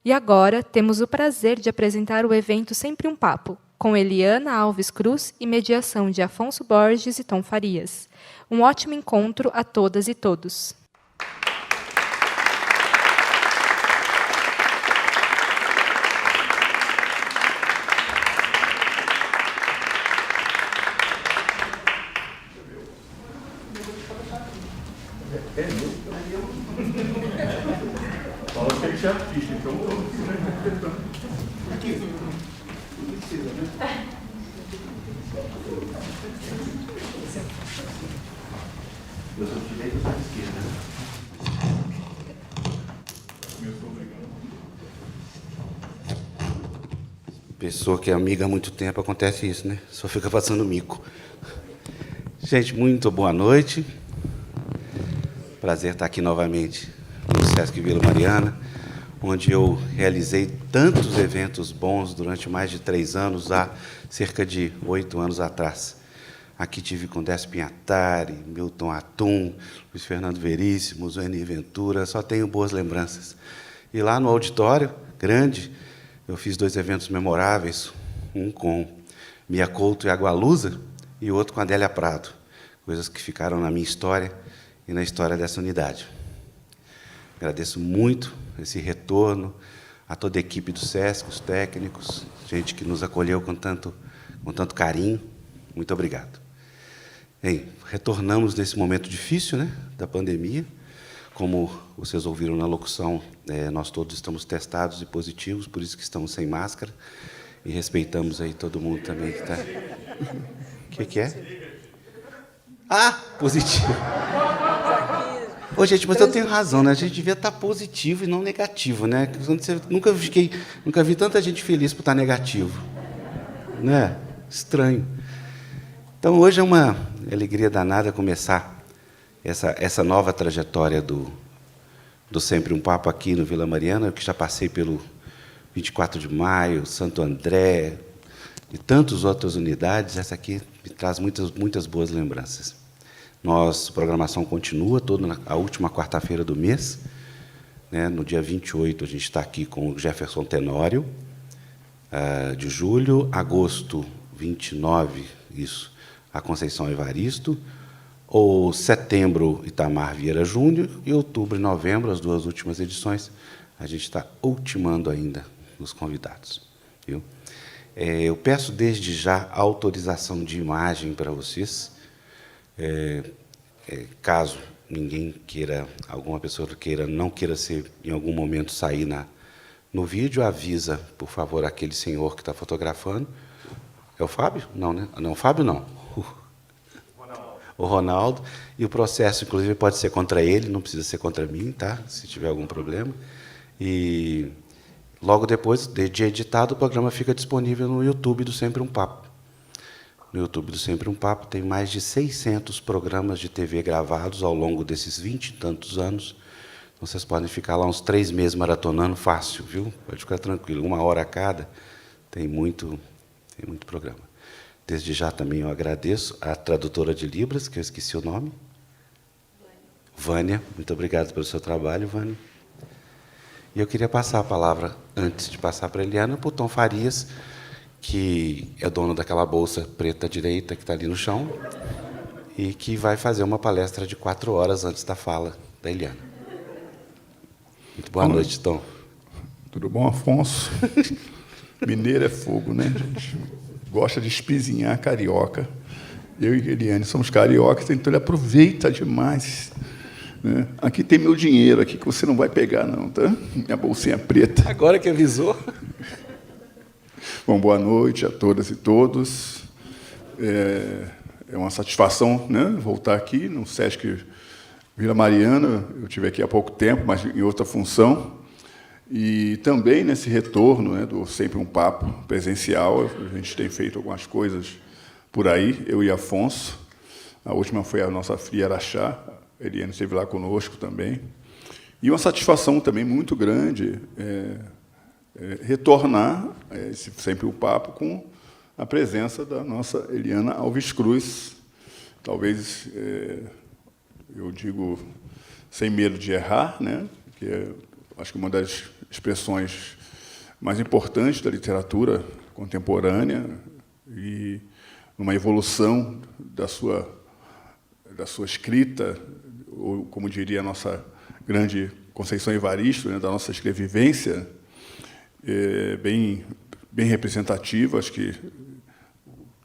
E agora temos o prazer de apresentar o evento Sempre um Papo, com Eliana Alves Cruz e mediação de Afonso Borges e Tom Farias. Um ótimo encontro a todas e todos. Fala que tem que ser artista, então vamos interpretando. Aqui, não precisa, né? Eu sou de direita, eu sou de esquerda. Começou legal. Pessoa que é amiga há muito tempo, acontece isso, né? Só fica passando mico. Gente, muito boa noite. Prazer estar aqui novamente no Sesc Vila Mariana, onde eu realizei tantos eventos bons durante mais de 3 anos, há cerca de 8 anos atrás. Aqui tive com Décio Pinhatari, Milton Atum, Luiz Fernando Veríssimo, Zueni Ventura, só tenho boas lembranças. E lá no auditório grande, eu fiz 2 eventos memoráveis, um com Mia Couto e Agualusa, e o outro com Adélia Prado, coisas que ficaram na minha história e na história dessa unidade. Agradeço muito esse retorno a toda a equipe do SESC, os técnicos, gente que nos acolheu com tanto carinho. Muito obrigado. Bem, retornamos nesse momento difícil, né, da pandemia. Como vocês ouviram na locução, nós todos estamos testados e positivos, por isso que estamos sem máscara, e respeitamos aí todo mundo também que está... O que é? Ah, positivo. Ô, gente, mas eu tenho razão, né? A gente devia estar positivo e não negativo, né? Nunca vi tanta gente feliz por estar negativo. Né? Estranho. Então, hoje é uma alegria danada começar essa nova trajetória do Sempre um Papo aqui no Vila Mariana, eu que já passei pelo 24 de Maio, Santo André e tantas outras unidades. Essa aqui me traz muitas boas lembranças. Nossa programação continua toda a última quarta-feira do mês. Né? No dia 28, a gente está aqui com o Jefferson Tenório, de julho. Agosto, 29, isso, a Conceição Evaristo. Ou setembro, Itamar Vieira Júnior. E outubro e novembro, as 2 últimas edições, a gente está ultimando ainda os convidados. Viu? Eu peço desde já a autorização de imagem para vocês. Caso ninguém queira, alguma pessoa não queira em algum momento sair no vídeo, avisa, por favor, aquele senhor que está fotografando. É o Fábio? Não, né? Não, o Fábio não. O Ronaldo. E o processo, inclusive, pode ser contra ele, não precisa ser contra mim, tá? Se tiver algum problema. E logo depois de editado, o programa fica disponível no YouTube do Sempre um Papo. No YouTube do Sempre um Papo tem mais de 600 programas de TV gravados ao longo desses 20 e tantos anos. Então, vocês podem ficar lá uns 3 meses maratonando fácil, viu? Pode ficar tranquilo, 1 hora a cada, tem muito programa. Desde já também eu agradeço à tradutora de Libras, que eu esqueci o nome. Vânia, muito obrigado pelo seu trabalho, Vânia. E eu queria passar a palavra, antes de passar para a Eliana, para o Tom Farias, que é dono daquela bolsa preta direita que está ali no chão, e que vai fazer uma palestra de 4 horas antes da fala da Eliana. Muito boa noite, Tom. Tudo bom, Afonso? Mineiro é fogo, né, gente? Gosta de espizinhar carioca. Eu e Eliane somos cariocas, então ele aproveita demais. Né? Aqui tem meu dinheiro, aqui que você não vai pegar, não, tá? Minha bolsinha preta. Agora que avisou. Bom, boa noite a todas e todos. É uma satisfação, né, voltar aqui no Sesc Vila Mariana. Eu estive aqui há pouco tempo, mas em outra função. E também nesse retorno, né, do Sempre um Papo presencial, a gente tem feito algumas coisas por aí, eu e Afonso. A última foi a nossa Fria Araxá, a Eliane esteve lá conosco também. E uma satisfação também muito grande retornar esse Sempre um Papo com a presença da nossa Eliana Alves Cruz. Talvez, eu digo, sem medo de errar, né, porque acho que uma das expressões mais importantes da literatura contemporânea e numa evolução da sua escrita, ou, como diria a nossa grande Conceição Evaristo, né, da nossa escrevivência, bem representativa. Acho que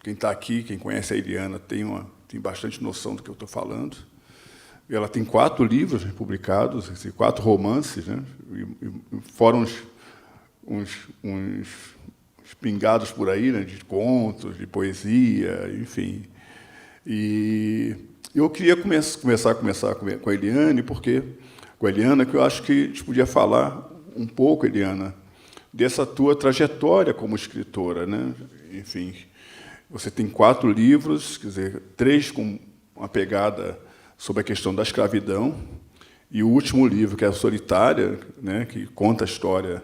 quem está aqui, quem conhece a Eliana, tem bastante noção do que eu estou falando. Ela tem 4 livros publicados, 4 romances, né, fora uns pingados por aí, né, de contos, de poesia, enfim. E eu queria começar com a Eliane, que eu acho que a gente podia falar um pouco, Eliana, dessa tua trajetória como escritora, né? Enfim, você tem 4 livros, quer dizer, 3 com uma pegada sobre a questão da escravidão, e o último livro, que é a Solitária, né, que conta a história,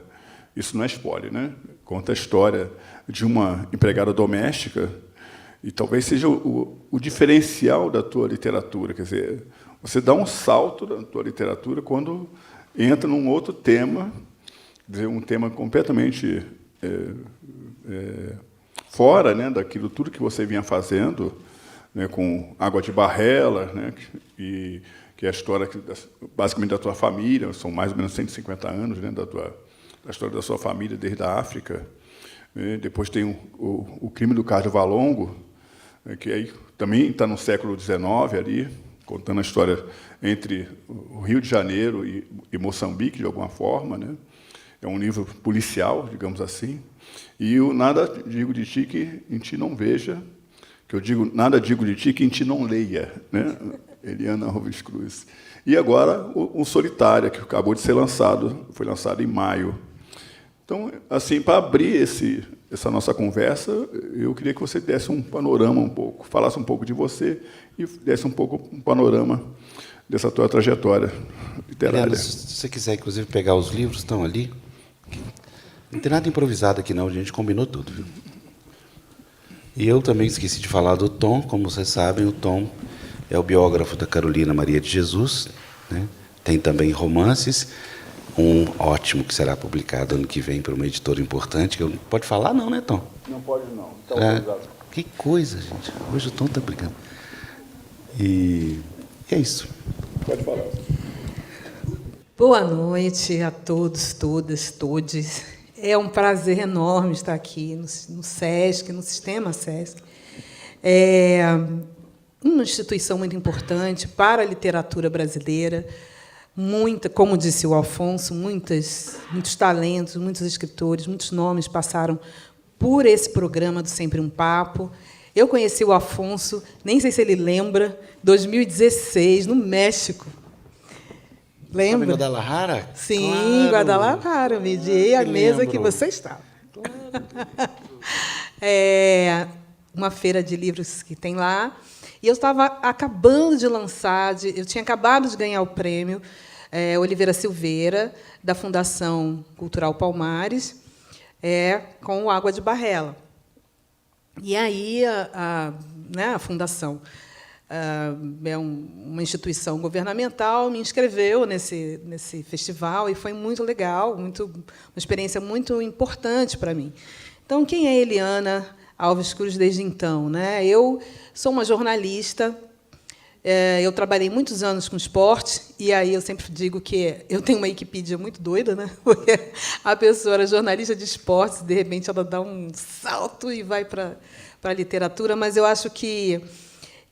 isso não é spoiler, né? Conta a história de uma empregada doméstica, e talvez seja o diferencial da tua literatura, quer dizer, você dá um salto na tua literatura quando entra num outro tema, quer dizer, um tema completamente fora, né, daquilo tudo que você vinha fazendo, né, com Água de Barrela, né, que é a história basicamente da tua família, são mais ou menos 150 anos, né, da história da sua família desde a África. Depois tem o Crime do Cardio Valongo, que aí também está no século XIX, ali, contando a história entre o Rio de Janeiro e Moçambique, de alguma forma, né? É um livro policial, digamos assim. E o Nada Digo de Ti que em Ti Não Veja, que eu digo Nada Digo de Ti que em Ti Não Leia, né? Eliana Alves Cruz. E agora o Solitária, que acabou de ser lançado, foi lançado em maio. Então, assim, para abrir essa nossa conversa, eu queria que você desse um panorama um pouco, falasse um pouco de você e desse um pouco um panorama dessa tua trajetória literária. Eliana, se você quiser, inclusive, pegar os livros, estão ali. Não tem nada improvisado aqui, não. A gente combinou tudo, viu? E eu também esqueci de falar do Tom. Como vocês sabem, o Tom é o biógrafo da Carolina Maria de Jesus, né? Tem também romances. Um ótimo que será publicado ano que vem por uma editora importante. Que eu... Pode falar, não, né, Tom? Não pode, não. Tá que coisa, gente. Hoje o Tom está brigando. E é isso. Pode falar. Boa noite a todos, todas, todes. É um prazer enorme estar aqui no SESC, no Sistema SESC. É uma instituição muito importante para a literatura brasileira. Como disse o Alfonso, muitos talentos, muitos escritores, muitos nomes passaram por esse programa do Sempre um Papo. Eu conheci o Afonso, nem sei se ele lembra, 2016, no México. Lembra? Em Guadalajara? Sim, claro. Guadalajara. Eu mediei a mesa lembro. que você estava. Claro. É uma feira de livros que tem lá. E eu estava acabando de lançar, eu tinha acabado de ganhar o prêmio Oliveira Silveira, da Fundação Cultural Palmares, com o Água de Barrela. E aí a Fundação é uma instituição governamental, me inscreveu nesse festival e foi muito legal, uma experiência muito importante para mim. Então, quem é Eliana Alves Cruz desde então, né? Eu sou uma jornalista, eu trabalhei muitos anos com esporte, e aí eu sempre digo que eu tenho uma Wikipedia muito doida, né? Porque a pessoa era jornalista de esportes, e, de repente, ela dá um salto e vai para a literatura, mas eu acho que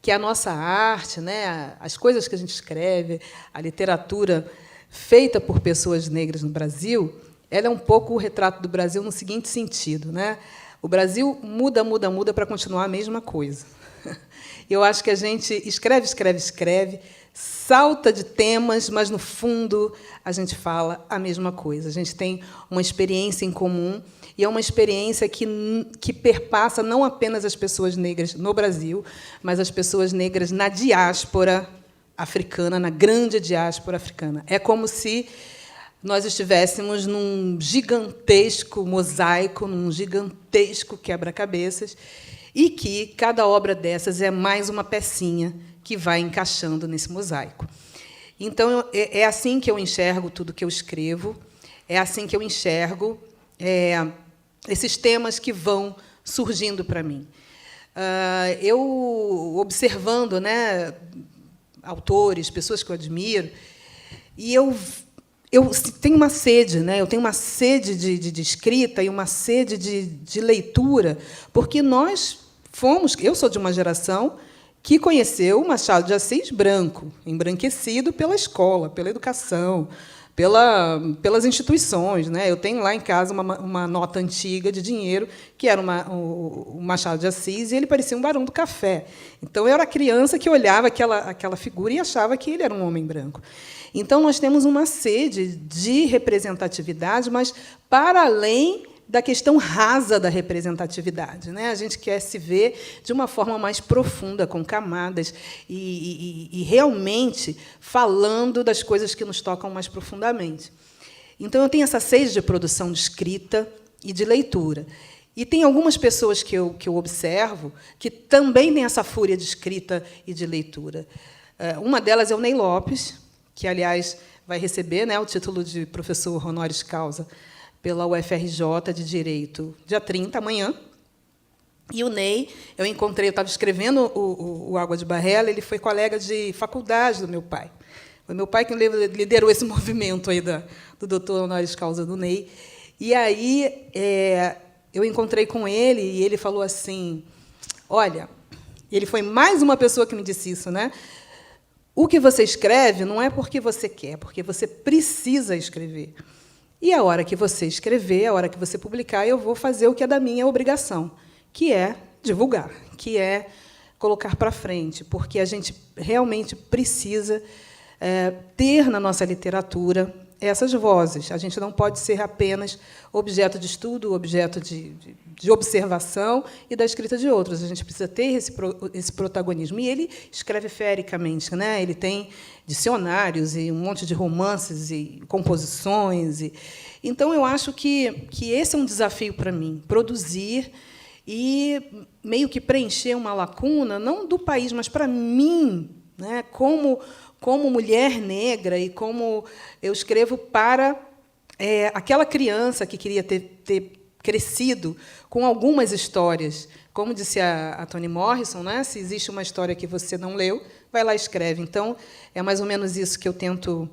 a nossa arte, né? As coisas que a gente escreve, a literatura feita por pessoas negras no Brasil, ela é um pouco o retrato do Brasil no seguinte sentido, né? O Brasil muda para continuar a mesma coisa. Eu acho que a gente escreve, salta de temas, mas, no fundo, a gente fala a mesma coisa. A gente tem uma experiência em comum, e é uma experiência que perpassa não apenas as pessoas negras no Brasil, mas as pessoas negras na diáspora africana, na grande diáspora africana. É como se nós estivéssemos num gigantesco mosaico, num gigantesco quebra-cabeças, e que cada obra dessas é mais uma pecinha que vai encaixando nesse mosaico. Então, é assim que eu enxergo tudo que eu escrevo. É assim que eu enxergo esses temas que vão surgindo para mim. Eu, observando, né, autores, pessoas que eu admiro, e eu tenho uma sede, né? Eu tenho uma sede de escrita e uma sede de leitura, porque eu sou de uma geração que conheceu Machado de Assis branco, embranquecido pela escola, pela educação, pelas instituições, né? Eu tenho lá em casa uma nota antiga de dinheiro que era o Machado de Assis, e ele parecia um barão do café. Então, eu era criança que olhava aquela figura e achava que ele era um homem branco. Então, nós temos uma sede de representatividade, mas para além da questão rasa da representatividade, né? A gente quer se ver de uma forma mais profunda, com camadas, e realmente falando das coisas que nos tocam mais profundamente. Então, eu tenho essa sede de produção de escrita e de leitura. E tem algumas pessoas que eu observo que também têm essa fúria de escrita e de leitura. Uma delas é o Ney Lopes, que, aliás, vai receber, né, o título de professor honoris causa pela UFRJ de Direito, dia 30, amanhã. E o Ney, eu estava escrevendo o Água de Barrela, ele foi colega de faculdade do meu pai. Foi meu pai quem liderou esse movimento aí do doutor honoris causa do Ney. E aí eu encontrei com ele e ele falou assim, olha, ele foi mais uma pessoa que me disse isso, né? O que você escreve não é porque você quer, é porque você precisa escrever. E a hora que você escrever, a hora que você publicar, eu vou fazer o que é da minha obrigação, que é divulgar, que é colocar para frente, porque a gente realmente precisa ter na nossa literatura essas vozes. A gente não pode ser apenas objeto de estudo, objeto de observação e da escrita de outros. A gente precisa ter esse protagonismo. E ele escreve fericamente, né? Ele tem dicionários e um monte de romances e composições. Então, eu acho que esse é um desafio para mim, produzir e meio que preencher uma lacuna, não do país, mas para mim, né? Como mulher negra e como eu escrevo para aquela criança que queria ter crescido com algumas histórias. Como disse a Toni Morrison, né? Se existe uma história que você não leu, vai lá e escreve. Então, é mais ou menos isso que eu tento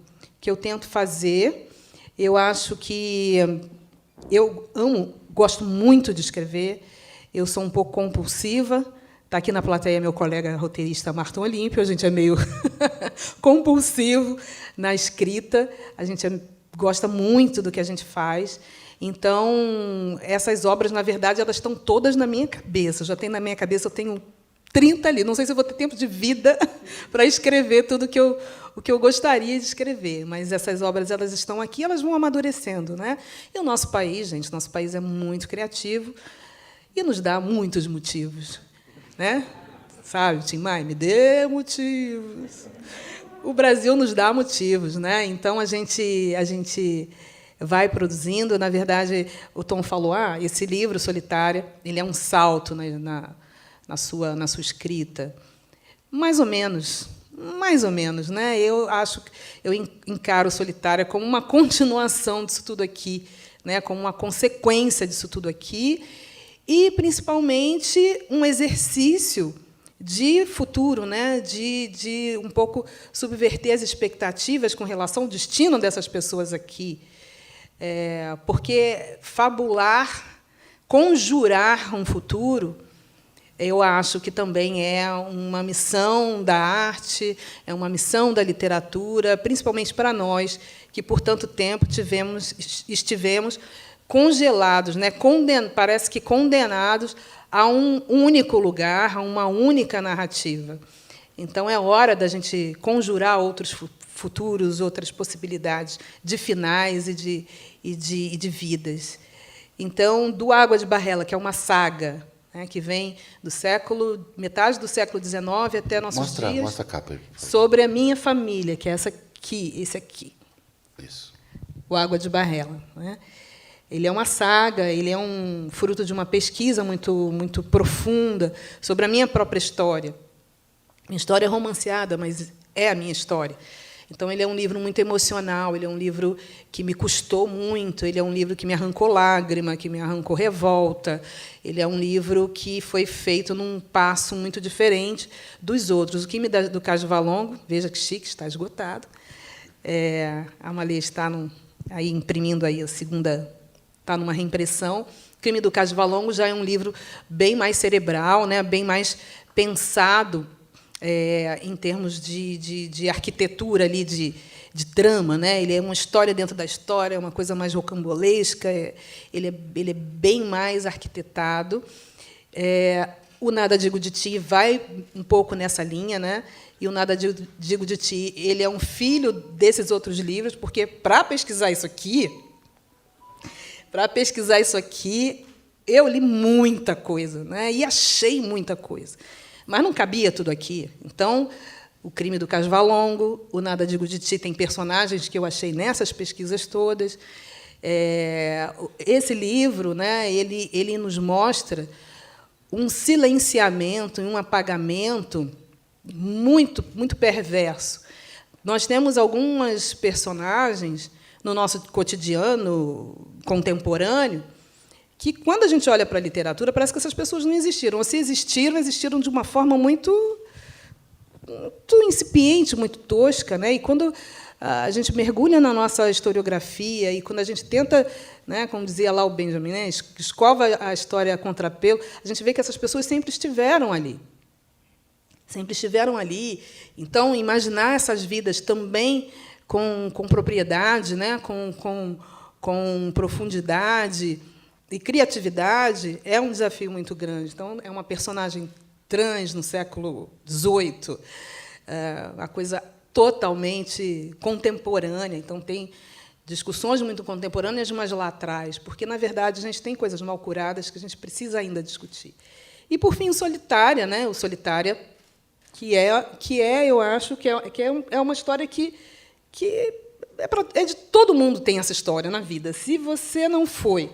fazer. Eu acho que eu gosto muito de escrever, eu sou um pouco compulsiva. Está aqui na plateia meu colega roteirista Marton Olímpio, a gente é meio compulsivo na escrita, a gente gosta muito do que a gente faz. Então, essas obras, na verdade, elas estão todas na minha cabeça. Já tem na minha cabeça, eu tenho 30 ali. Não sei se eu vou ter tempo de vida para escrever tudo o que eu gostaria de escrever, mas essas obras elas estão aqui, elas vão amadurecendo, né? E o nosso país, gente, nosso país é muito criativo e nos dá muitos motivos. Né? Sabe, Tim Maia, me dê motivos. O Brasil nos dá motivos, né? Então a gente vai produzindo. Na verdade, o Tom falou: esse livro Solitária, ele é um salto na sua escrita. Mais ou menos, né? Eu encaro Solitária como uma continuação disso tudo aqui, né? Como uma consequência disso tudo aqui. E, principalmente, um exercício de futuro, né? de um pouco subverter as expectativas com relação ao destino dessas pessoas aqui. Porque fabular, conjurar um futuro, eu acho que também é uma missão da arte, é uma missão da literatura, principalmente para nós, que, por tanto tempo, estivemos congelados, né? Parece que condenados a um único lugar, a uma única narrativa. Então, é hora da gente conjurar outros futuros, outras possibilidades de finais e de vidas. Então, do Água de Barrela, que é uma saga, né, que vem metade do século XIX até nossos dias, mostra a capa, sobre a minha família, que é esse aqui. Isso. O Água de Barrela, né? Ele é uma saga, ele é um fruto de uma pesquisa muito, muito profunda sobre a minha própria história. Minha história é romanceada, mas é a minha história. Então, ele é um livro muito emocional, ele é um livro que me custou muito, ele é um livro que me arrancou lágrima, que me arrancou revolta, ele é um livro que foi feito num passo muito diferente dos outros. O Crime do Cais do Valongo, veja que chique, está esgotado. A Amália está aí imprimindo aí a segunda, está numa reimpressão. O Crime do Cais do Valongo já é um livro bem mais cerebral, né, bem mais pensado em termos de arquitetura ali, de trama, né? Ele é uma história dentro da história, é uma coisa mais rocambolesca, ele é bem mais arquitetado. O Nada Digo de Ti vai um pouco nessa linha, né? E o Nada Digo de Ti, ele é um filho desses outros livros, porque para pesquisar isso aqui, eu li muita coisa, né? E achei muita coisa. Mas não cabia tudo aqui. Então, O Crime do Cais do Valongo, O Nada Digo de Ti, tem personagens que eu achei nessas pesquisas todas. Esse livro, né, ele nos mostra um silenciamento e um apagamento muito, muito perverso. Nós temos algumas personagens no nosso cotidiano contemporâneo que, quando a gente olha para a literatura, parece que essas pessoas não existiram. Ou se existiram, existiram de uma forma muito incipiente, muito tosca, né? E quando a gente mergulha na nossa historiografia e quando a gente tenta, né, como dizia lá o Benjamin, né, escova a história a contrapelo, a gente vê que essas pessoas sempre estiveram ali. Sempre estiveram ali. Então, imaginar essas vidas também com propriedade, né, com profundidade e criatividade é um desafio muito grande. Então, é uma personagem trans no século XVIII, uma coisa totalmente contemporânea. Então, tem discussões muito contemporâneas, mas lá atrás, porque, na verdade, a gente tem coisas mal curadas que a gente precisa ainda discutir. E, por fim, o Solitária, né? O Solitária, que eu acho que é uma história que de todo mundo tem essa história na vida. Se você não foi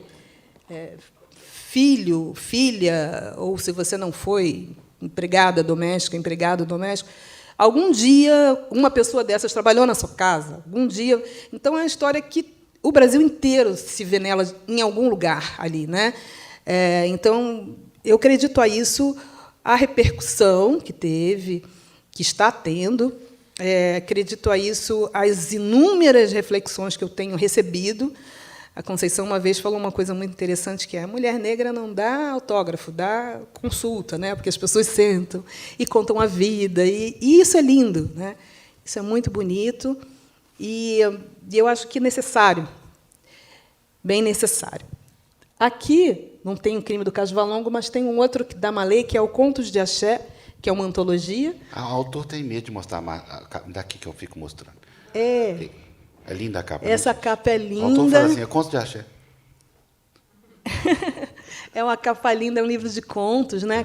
filho, filha, ou se você não foi empregada doméstica, empregado doméstico, algum dia uma pessoa dessas trabalhou na sua casa. Algum dia. Então, é uma história que o Brasil inteiro se vê nela em algum lugar ali, né? Então, eu acredito a isso, a repercussão que teve, que está tendo. Acredito a isso as inúmeras reflexões que eu tenho recebido. A Conceição, uma vez, falou uma coisa muito interessante, que é: a mulher negra não dá autógrafo, dá consulta, né? Porque as pessoas sentam e contam a vida. E isso é lindo, né? Isso é muito bonito e eu acho que necessário, bem necessário. Aqui não tem O Crime do Cais do Valongo, mas tem um outro da Malê, que é o Contos de Axé, que é uma antologia. O autor tem medo de mostrar daqui que eu fico mostrando. É linda a capa. Essa capa é linda. O autor fala assim: é Contos de Axé. É uma capa linda, é um livro de contos, né?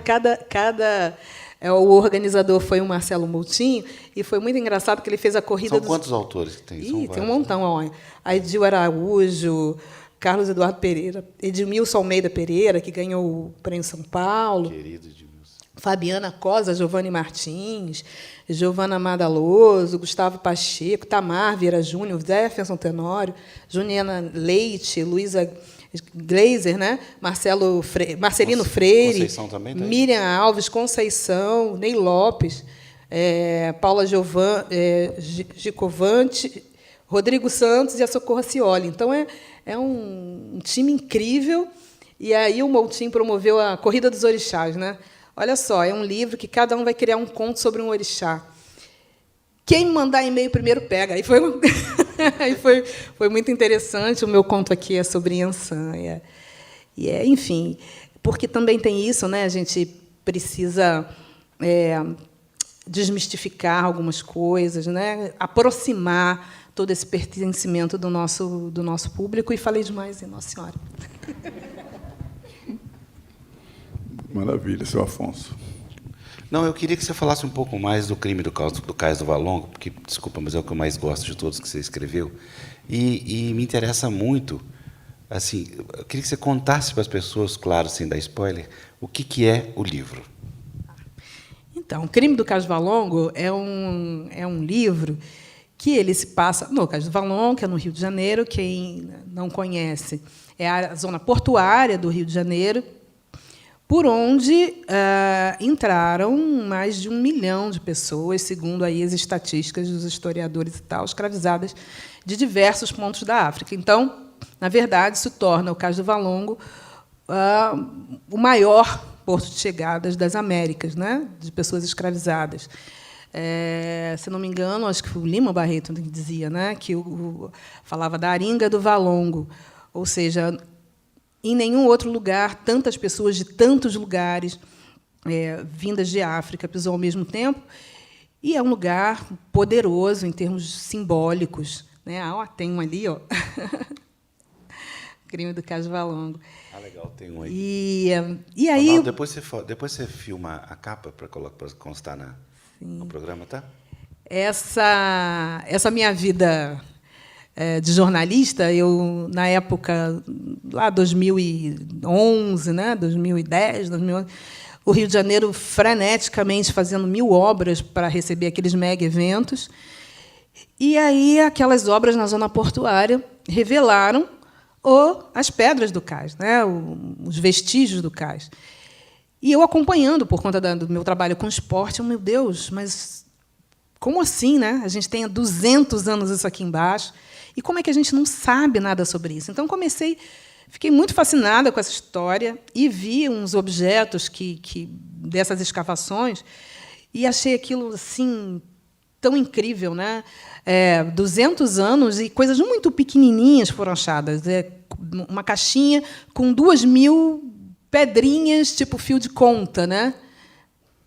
O organizador foi o Marcelo Moutinho, e foi muito engraçado que ele fez a corrida. São quantos autores que tem? Tem um montão. Ó. A Edil Araújo, Carlos Eduardo Pereira, Edmilson Almeida Pereira, que ganhou o prêmio São Paulo. Querido Edmilson. Fabiana Cosa, Giovanni Martins, Giovana Madaloso, Gustavo Pacheco, Tamar Vieira Júnior, Jefferson Tenório, Juniana Leite, Luísa Gleiser, né? Marcelino Freire, Conceição também tá aí? Miriam Alves, Conceição, Ney Lopes, Paula Gicovante, Rodrigo Santos e a Socorro Cioli. Então, é um time incrível. E aí o Moutinho promoveu a Corrida dos Orixás, né? Olha só, é um livro que cada um vai criar um conto sobre um orixá. Quem mandar e-mail primeiro pega. Aí foi muito interessante. O meu conto aqui é sobre Yansan. Enfim, porque também tem isso, né? A gente precisa desmistificar algumas coisas, né? Aproximar todo esse pertencimento do nosso público. E falei demais, Nossa Senhora. Maravilha, seu Afonso. Não, eu queria que você falasse um pouco mais do Crime do Cais do Valongo, porque, desculpa, mas é o que eu mais gosto de todos que você escreveu. E me interessa muito, assim, eu queria que você contasse para as pessoas, claro, sem dar spoiler, o que é o livro. Então, O Crime do Cais do Valongo é um livro que ele se passa no Cais do Valongo, que é no Rio de Janeiro. Quem não conhece, é a zona portuária do Rio de Janeiro, por onde entraram mais de 1 milhão de pessoas, segundo aí as estatísticas dos historiadores e tal, escravizadas de diversos pontos da África. Então, na verdade, isso torna o Cais do Valongo o maior porto de chegadas das Américas, né, de pessoas escravizadas. Se não me engano, acho que foi o Lima Barreto que dizia, né, que falava da Aringa do Valongo, ou seja, em nenhum outro lugar tantas pessoas de tantos lugares vindas de África pisou ao mesmo tempo, e é um lugar poderoso em termos simbólicos, né? Tem um ali, ó. Crime do Cais do Valongo. Legal, tem um aí. E aí... Ronaldo, depois você filma a capa para constar no programa, tá? Essa minha vida de jornalista, eu, na época, lá 2011, né, 2010, 2011, o Rio de Janeiro freneticamente fazendo 1000 obras para receber aqueles mega eventos. E aí aquelas obras na zona portuária revelaram as pedras do cais, né, os vestígios do cais. E eu acompanhando, por conta do meu trabalho com esporte, meu Deus, mas como assim, né? A gente tem há 200 anos isso aqui embaixo, e como é que a gente não sabe nada sobre isso? Então, fiquei muito fascinada com essa história e vi uns objetos dessas escavações e achei aquilo assim tão incrível, né? 200 anos e coisas muito pequenininhas foram achadas. Uma caixinha com 2.000 pedrinhas, tipo fio de conta, né?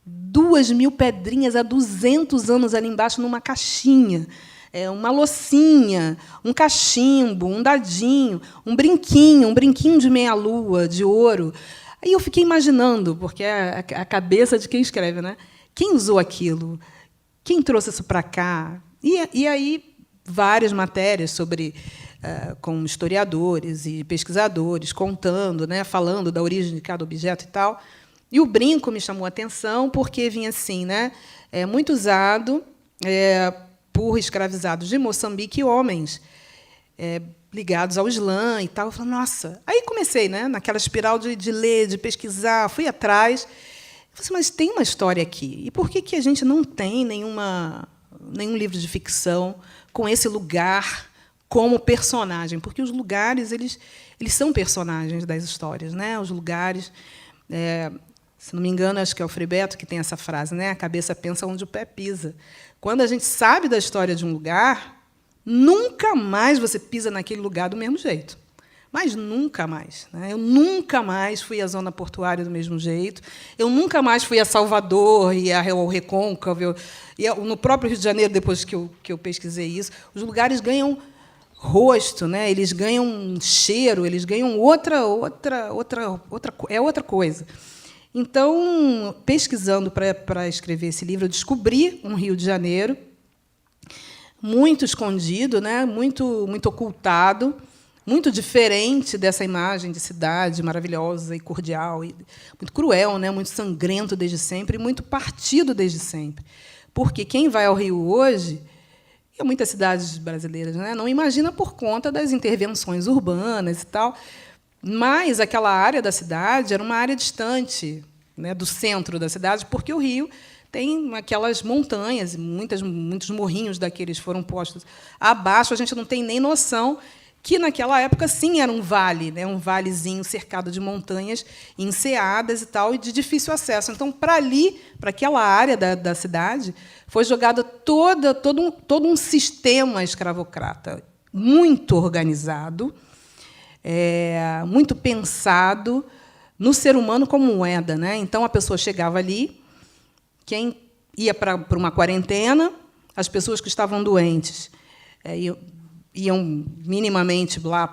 2.000 pedrinhas há 200 anos ali embaixo numa caixinha. Uma loucinha, um cachimbo, um dadinho, um brinquinho de meia-lua, de ouro. Aí eu fiquei imaginando, porque é a cabeça de quem escreve, né? Quem usou aquilo? Quem trouxe isso para cá? E aí várias matérias com historiadores e pesquisadores contando, né, falando da origem de cada objeto e tal. E o brinco me chamou a atenção porque vinha assim, né, muito usado por escravizados de Moçambique, homens ligados ao Islã e tal. Eu falei, nossa. Aí comecei, né, naquela espiral de ler, de pesquisar, fui atrás. Eu falei, mas tem uma história aqui. E por que a gente não tem nenhum livro de ficção com esse lugar como personagem? Porque os lugares eles são personagens das histórias, né? Os lugares, se não me engano, acho que é o Frei Beto que tem essa frase, né? A cabeça pensa onde o pé pisa. Quando a gente sabe da história de um lugar, nunca mais você pisa naquele lugar do mesmo jeito. Mas nunca mais, né? Eu nunca mais fui à zona portuária do mesmo jeito. Eu nunca mais fui a Salvador e ao Recôncavo. No próprio Rio de Janeiro, depois que eu pesquisei isso, os lugares ganham rosto, né? Eles ganham cheiro, eles ganham outra coisa. Então, pesquisando para escrever esse livro, eu descobri um Rio de Janeiro muito escondido, né? Muito ocultado, muito diferente dessa imagem de cidade maravilhosa e cordial, e muito cruel, né? Muito sangrento desde sempre, e muito partido desde sempre. Porque quem vai ao Rio hoje, e a muitas cidades brasileiras, né, não imagina por conta das intervenções urbanas e tal, mas aquela área da cidade era uma área distante, né, do centro da cidade, porque o Rio tem aquelas montanhas, muitos morrinhos daqueles foram postos abaixo, a gente não tem nem noção que, naquela época, sim, era um vale, né, um valezinho cercado de montanhas enseadas e tal, e de difícil acesso. Então, para aquela área da cidade, foi jogado todo um sistema escravocrata muito organizado, muito pensado no ser humano como moeda, né? Então, a pessoa chegava ali, quem ia para uma quarentena, as pessoas que estavam doentes iam minimamente lá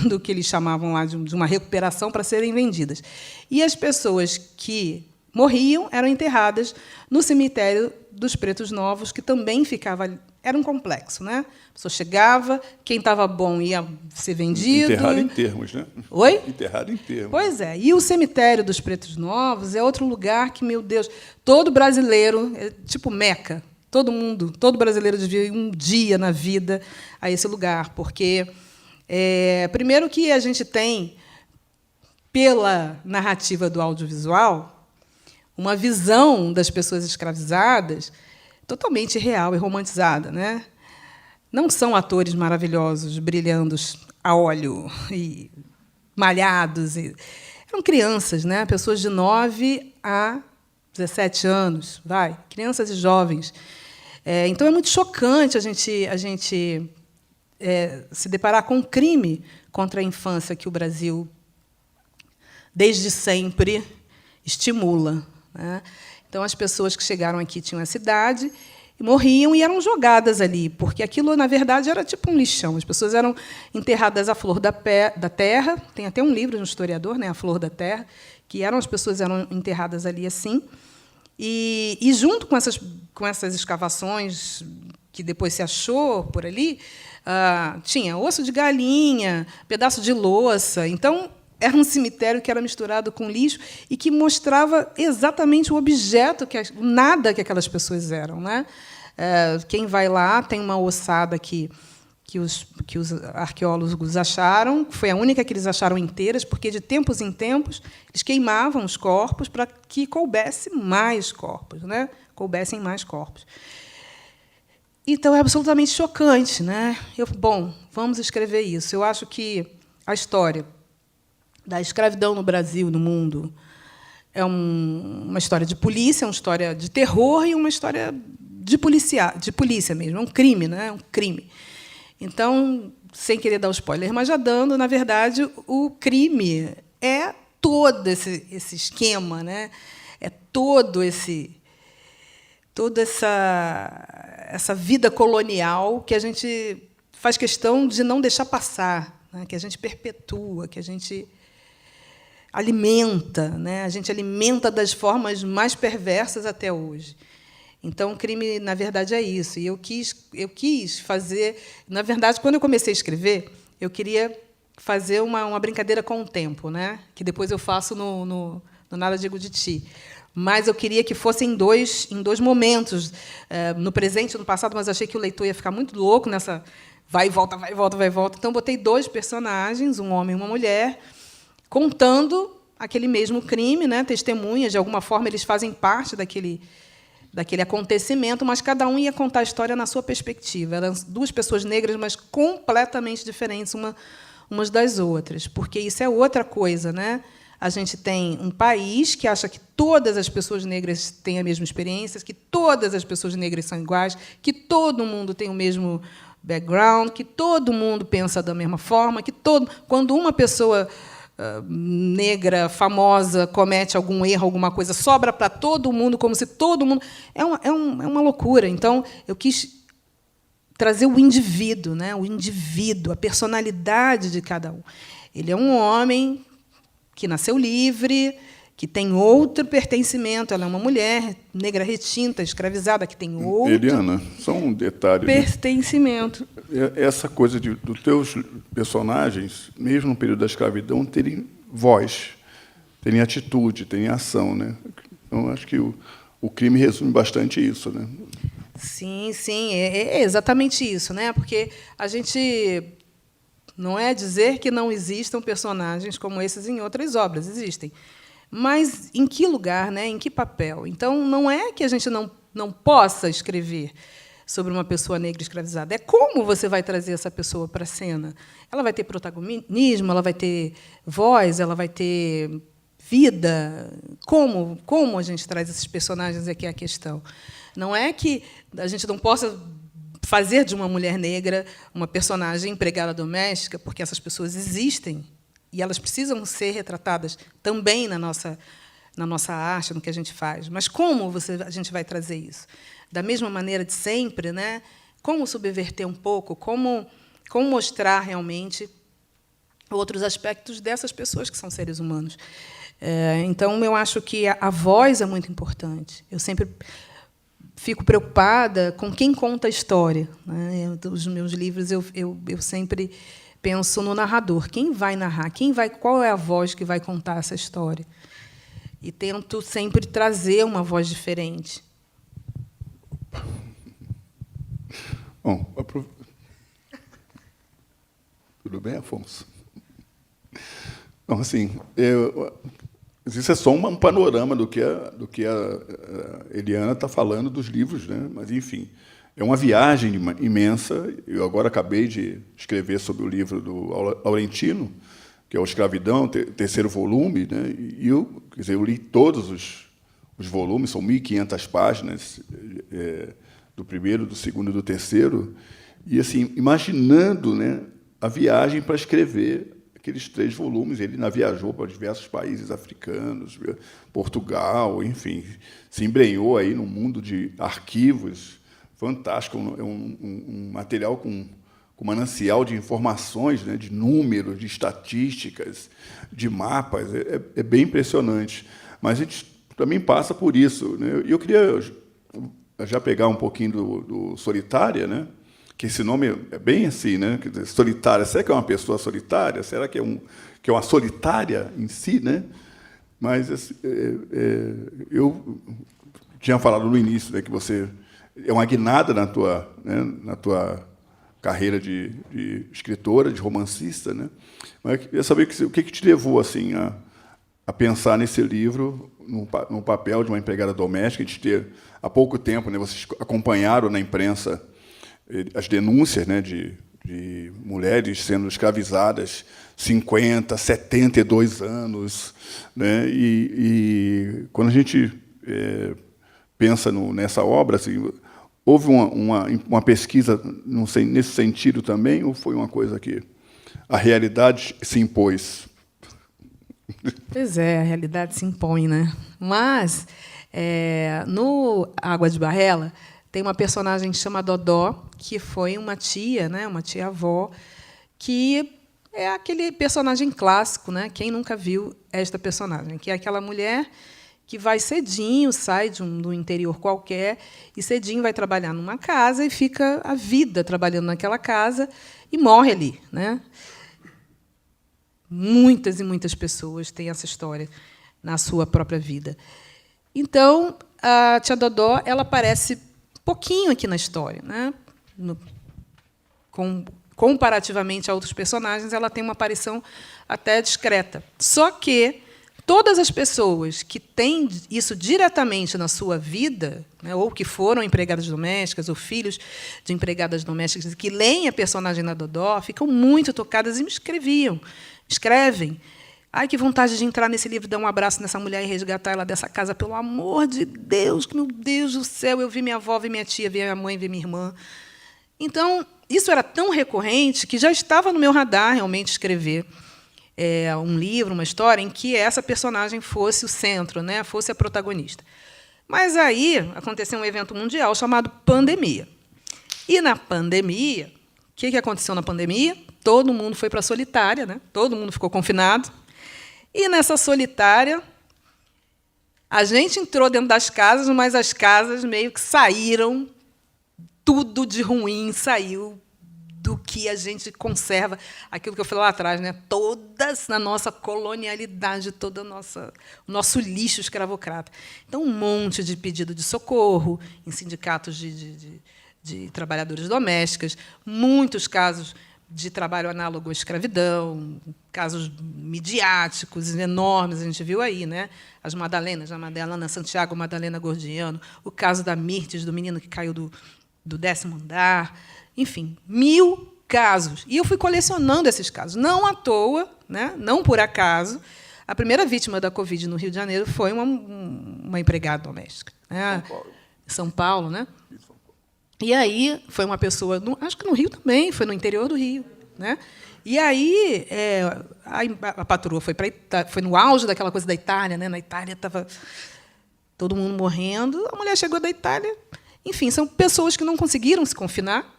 do que eles chamavam lá de uma recuperação para serem vendidas. E as pessoas que morriam eram enterradas no cemitério dos Pretos Novos, que também ficava... Era um complexo, né? A pessoa chegava, quem estava bom ia ser vendido... Enterrado em termos, né? Oi? Enterrado em termos. Pois é. E o cemitério dos Pretos Novos é outro lugar que, meu Deus, todo brasileiro... É tipo Meca. Todo mundo, todo brasileiro devia ir um dia na vida a esse lugar, porque, primeiro, que a gente tem, pela narrativa do audiovisual, uma visão das pessoas escravizadas totalmente real e romantizada, né? Não são atores maravilhosos, brilhando a óleo e malhados. Eram crianças, né? Pessoas de 9 a 17 anos, crianças e jovens. Então, é muito chocante a gente se deparar com um crime contra a infância que o Brasil, desde sempre, estimula, né? Então, as pessoas que chegaram aqui tinham essa idade, morriam e eram jogadas ali, porque aquilo, na verdade, era tipo um lixão. As pessoas eram enterradas à flor da terra. Tem até um livro de um historiador, né, A Flor da Terra, que as pessoas eram enterradas ali assim. E junto com essas escavações que depois se achou por ali, tinha osso de galinha, pedaço de louça. Então, era um cemitério que era misturado com lixo e que mostrava exatamente o objeto, o nada que aquelas pessoas eram, né? Quem vai lá tem uma ossada que os arqueólogos acharam, foi a única que eles acharam inteiras, porque, de tempos em tempos, eles queimavam os corpos para que coubessem mais corpos, né? Coubessem mais corpos. Então, é absolutamente chocante, né? Vamos escrever isso. Eu acho que a história da escravidão no Brasil, no mundo, é uma história de polícia, uma história de terror e uma história de polícia mesmo. É um crime, né? Um crime. Então, sem querer dar o spoiler, mas já dando, na verdade, o crime é todo esse esquema, né? É toda essa vida colonial que a gente faz questão de não deixar passar, né? Que a gente perpetua, que a gente alimenta, né? A gente alimenta das formas mais perversas até hoje. Então, o crime, na verdade, é isso. E eu quis fazer... Na verdade, quando eu comecei a escrever, eu queria fazer uma brincadeira com o tempo, né? Que depois eu faço no Nada Digo de Ti. Mas eu queria que fosse em dois momentos, no presente e no passado, mas achei que o leitor ia ficar muito louco nessa vai e volta, vai e volta, vai e volta. Então, botei 2 personagens, um homem e uma mulher, contando aquele mesmo crime, né? Testemunhas, de alguma forma, eles fazem parte daquele acontecimento, mas cada um ia contar a história na sua perspectiva. Eram 2 pessoas negras, mas completamente diferentes umas das outras, porque isso é outra coisa, né? A gente tem um país que acha que todas as pessoas negras têm a mesma experiência, que todas as pessoas negras são iguais, que todo mundo tem o mesmo background, que todo mundo pensa da mesma forma, quando uma pessoa negra, famosa, comete algum erro, alguma coisa, sobra para todo mundo, como se todo mundo... É uma loucura. Então, eu quis trazer o indivíduo, né? O indivíduo, a personalidade de cada um. Ele é um homem que nasceu livre, que tem outro pertencimento. Ela é uma mulher negra retinta, escravizada, que tem outro... Eliana, só um detalhe. Pertencimento. Essa coisa dos teus personagens, mesmo no período da escravidão, terem voz, terem atitude, terem ação, né? Então, acho que o crime resume bastante isso, né? Sim, é exatamente isso, né? Porque a gente não é dizer que não existam personagens como esses em outras obras, existem. Mas em que lugar, né? Em que papel? Então, não é que a gente não possa escrever sobre uma pessoa negra escravizada. É como você vai trazer essa pessoa para a cena. Ela vai ter protagonismo, ela vai ter voz, ela vai ter vida. Como a gente traz esses personagens é que é a questão. Não é que a gente não possa fazer de uma mulher negra uma personagem empregada doméstica, porque essas pessoas existem e elas precisam ser retratadas também na nossa arte, no que a gente faz. Mas como a gente vai trazer isso? Da mesma maneira de sempre, né? Como subverter um pouco, como mostrar realmente outros aspectos dessas pessoas que são seres humanos. Então, eu acho que a voz é muito importante. Eu sempre fico preocupada com quem conta a história, né? Os meus livros, eu sempre penso no narrador. Quem vai narrar? Qual é a voz que vai contar essa história? E tento sempre trazer uma voz diferente. Bom, tudo bem, Afonso? Então, assim, isso é só um panorama do que a Eliana está falando dos livros, né? Mas, enfim, é uma viagem imensa. Eu agora acabei de escrever sobre o livro do Laurentino, que é o Escravidão, terceiro volume, né? E quer dizer, eu li todos os volumes, são 1.500 páginas, do primeiro, do segundo e do terceiro, e, assim, imaginando, né, a viagem para escrever aqueles 3 volumes. Ele viajou para diversos países africanos, Portugal, enfim, se embrenhou aí num mundo de arquivos fantástico, um material com manancial de informações, né, de números, de estatísticas, de mapas, é bem impressionante. Mas a gente também passa por isso, né? E eu queria já pegar um pouquinho do Solitária, né? Que esse nome é bem assim, né? Quer dizer, solitária. Será que é uma pessoa solitária? Será que é uma solitária em si, né? Mas eu tinha falado no início, né, que você é uma guinada na tua carreira de escritora, de romancista, né? Mas eu queria saber o que te levou assim a pensar nesse livro no papel de uma empregada doméstica. A gente ter há pouco tempo, né? Vocês acompanharam na imprensa as denúncias, né, de mulheres sendo escravizadas 50, 72 anos, né? E quando a gente pensa nessa obra, assim, houve uma pesquisa, não sei, nesse sentido também, ou foi uma coisa que a realidade se impôs? Pois é, a realidade se impõe, né? Mas, no Água de Barrela, tem uma personagem que chama Dodó, que foi uma tia, né, uma tia-avó, que é aquele personagem clássico, né? Quem nunca viu esta personagem? Que é aquela mulher que vai cedinho, sai do interior qualquer, e cedinho vai trabalhar numa casa e fica a vida trabalhando naquela casa e morre ali, né? Muitas e muitas pessoas têm essa história na sua própria vida. Então, a tia Dodó, ela aparece pouquinho aqui na história, né? Comparativamente a outros personagens, ela tem uma aparição até discreta. Só que todas as pessoas que têm isso diretamente na sua vida, né, ou que foram empregadas domésticas, ou filhos de empregadas domésticas, que leem a personagem da Dodó, ficam muito tocadas e me escrevem. Ai, que vontade de entrar nesse livro, dar um abraço nessa mulher e resgatar ela dessa casa, pelo amor de Deus, meu Deus do céu, eu vi minha avó, vi minha tia, vi minha mãe, vi minha irmã. Então, isso era tão recorrente que já estava no meu radar, realmente, escrever um livro, uma história, em que essa personagem fosse o centro, né, fosse a protagonista. Mas aí aconteceu um evento mundial chamado pandemia. E, na pandemia, o que aconteceu na pandemia? Todo mundo foi para a solitária, né? Todo mundo ficou confinado. E, nessa solitária, a gente entrou dentro das casas, mas as casas meio que saíram, tudo de ruim saiu do que a gente conserva, aquilo que eu falei lá atrás, né? Todas na nossa colonialidade, todo o nosso lixo escravocrata. Então, um monte de pedido de socorro em sindicatos de trabalhadoras domésticas, muitos casos de trabalho análogo à escravidão, casos midiáticos enormes, a gente viu aí, né? As Madalenas, a Madalena Santiago, Madalena Gordiano, o caso da Mirtes, do menino que caiu do 10º andar, enfim, 1000 casos. E eu fui colecionando esses casos. Não à toa, né? Não por acaso, a primeira vítima da Covid no Rio de Janeiro foi uma empregada doméstica. Né? São Paulo, né? E aí foi uma pessoa, acho que no Rio também, foi no interior do Rio, né? E aí a patroa foi no auge daquela coisa da Itália, né? Na Itália estava todo mundo morrendo, a mulher chegou da Itália. Enfim, são pessoas que não conseguiram se confinar,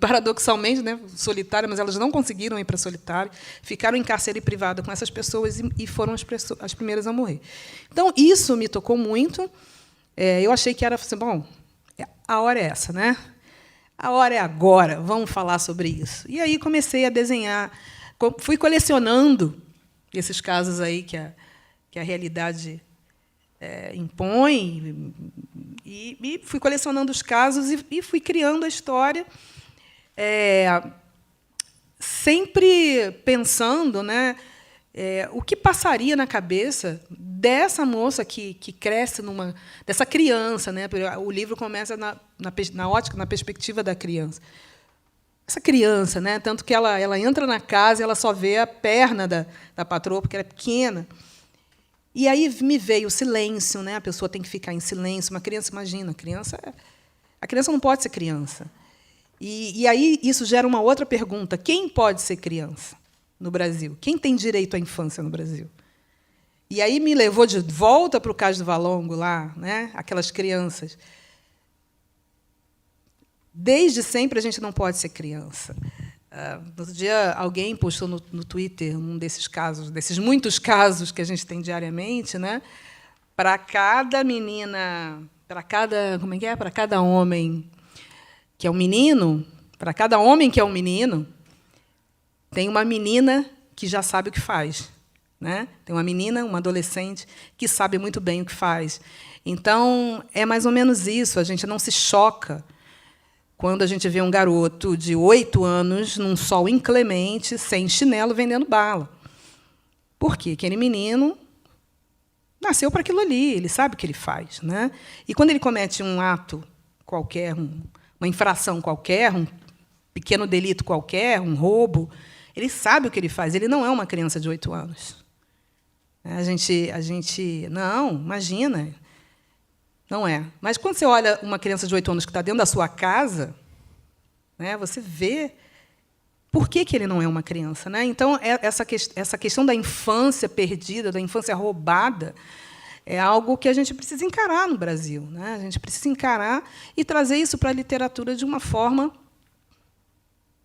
paradoxalmente, né? Solitária, mas elas não conseguiram ir para solitário, ficaram em cárcere privado com essas pessoas e foram as primeiras a morrer. Então, isso me tocou muito. Eu achei que era assim, bom, a hora é essa, né? A hora é agora, vamos falar sobre isso. E aí comecei a desenhar, fui colecionando esses casos aí que a realidade impõe E fui colecionando os casos e fui criando a história, sempre pensando, né, o que passaria na cabeça dessa moça que cresce dessa criança, né? O livro começa na ótica, na perspectiva da criança. Essa criança, né? Tanto que ela entra na casa e ela só vê a perna da patroa, porque ela é pequena. E aí me veio o silêncio, né? A pessoa tem que ficar em silêncio. Uma criança, imagina, a criança não pode ser criança. E aí isso gera uma outra pergunta: quem pode ser criança no Brasil? Quem tem direito à infância no Brasil? E aí me levou de volta para o Cais do Valongo, lá, né? Aquelas crianças. Desde sempre a gente não pode ser criança. No outro dia, alguém postou no Twitter um desses casos, desses muitos casos que a gente tem diariamente, né? Para cada menina, para cada homem que é um menino, para cada homem que é um menino, tem uma menina que já sabe o que faz, né? Tem uma menina, uma adolescente, que sabe muito bem o que faz. Então, é mais ou menos isso. A gente não se choca quando a gente vê um garoto de 8 anos, num sol inclemente, sem chinelo, vendendo bala. Por quê? Aquele menino nasceu para aquilo ali, ele sabe o que ele faz, né? E quando ele comete um ato qualquer, uma infração qualquer, um pequeno delito qualquer, um roubo, ele sabe o que ele faz. Ele não é uma criança de 8 anos. A gente não, imagina, não é. Mas quando você olha uma criança de 8 anos que está dentro da sua casa, né, você vê por que ele não é uma criança, né? Então, essa questão da infância perdida, da infância roubada, é algo que a gente precisa encarar no Brasil, né? A gente precisa encarar e trazer isso para a literatura de uma forma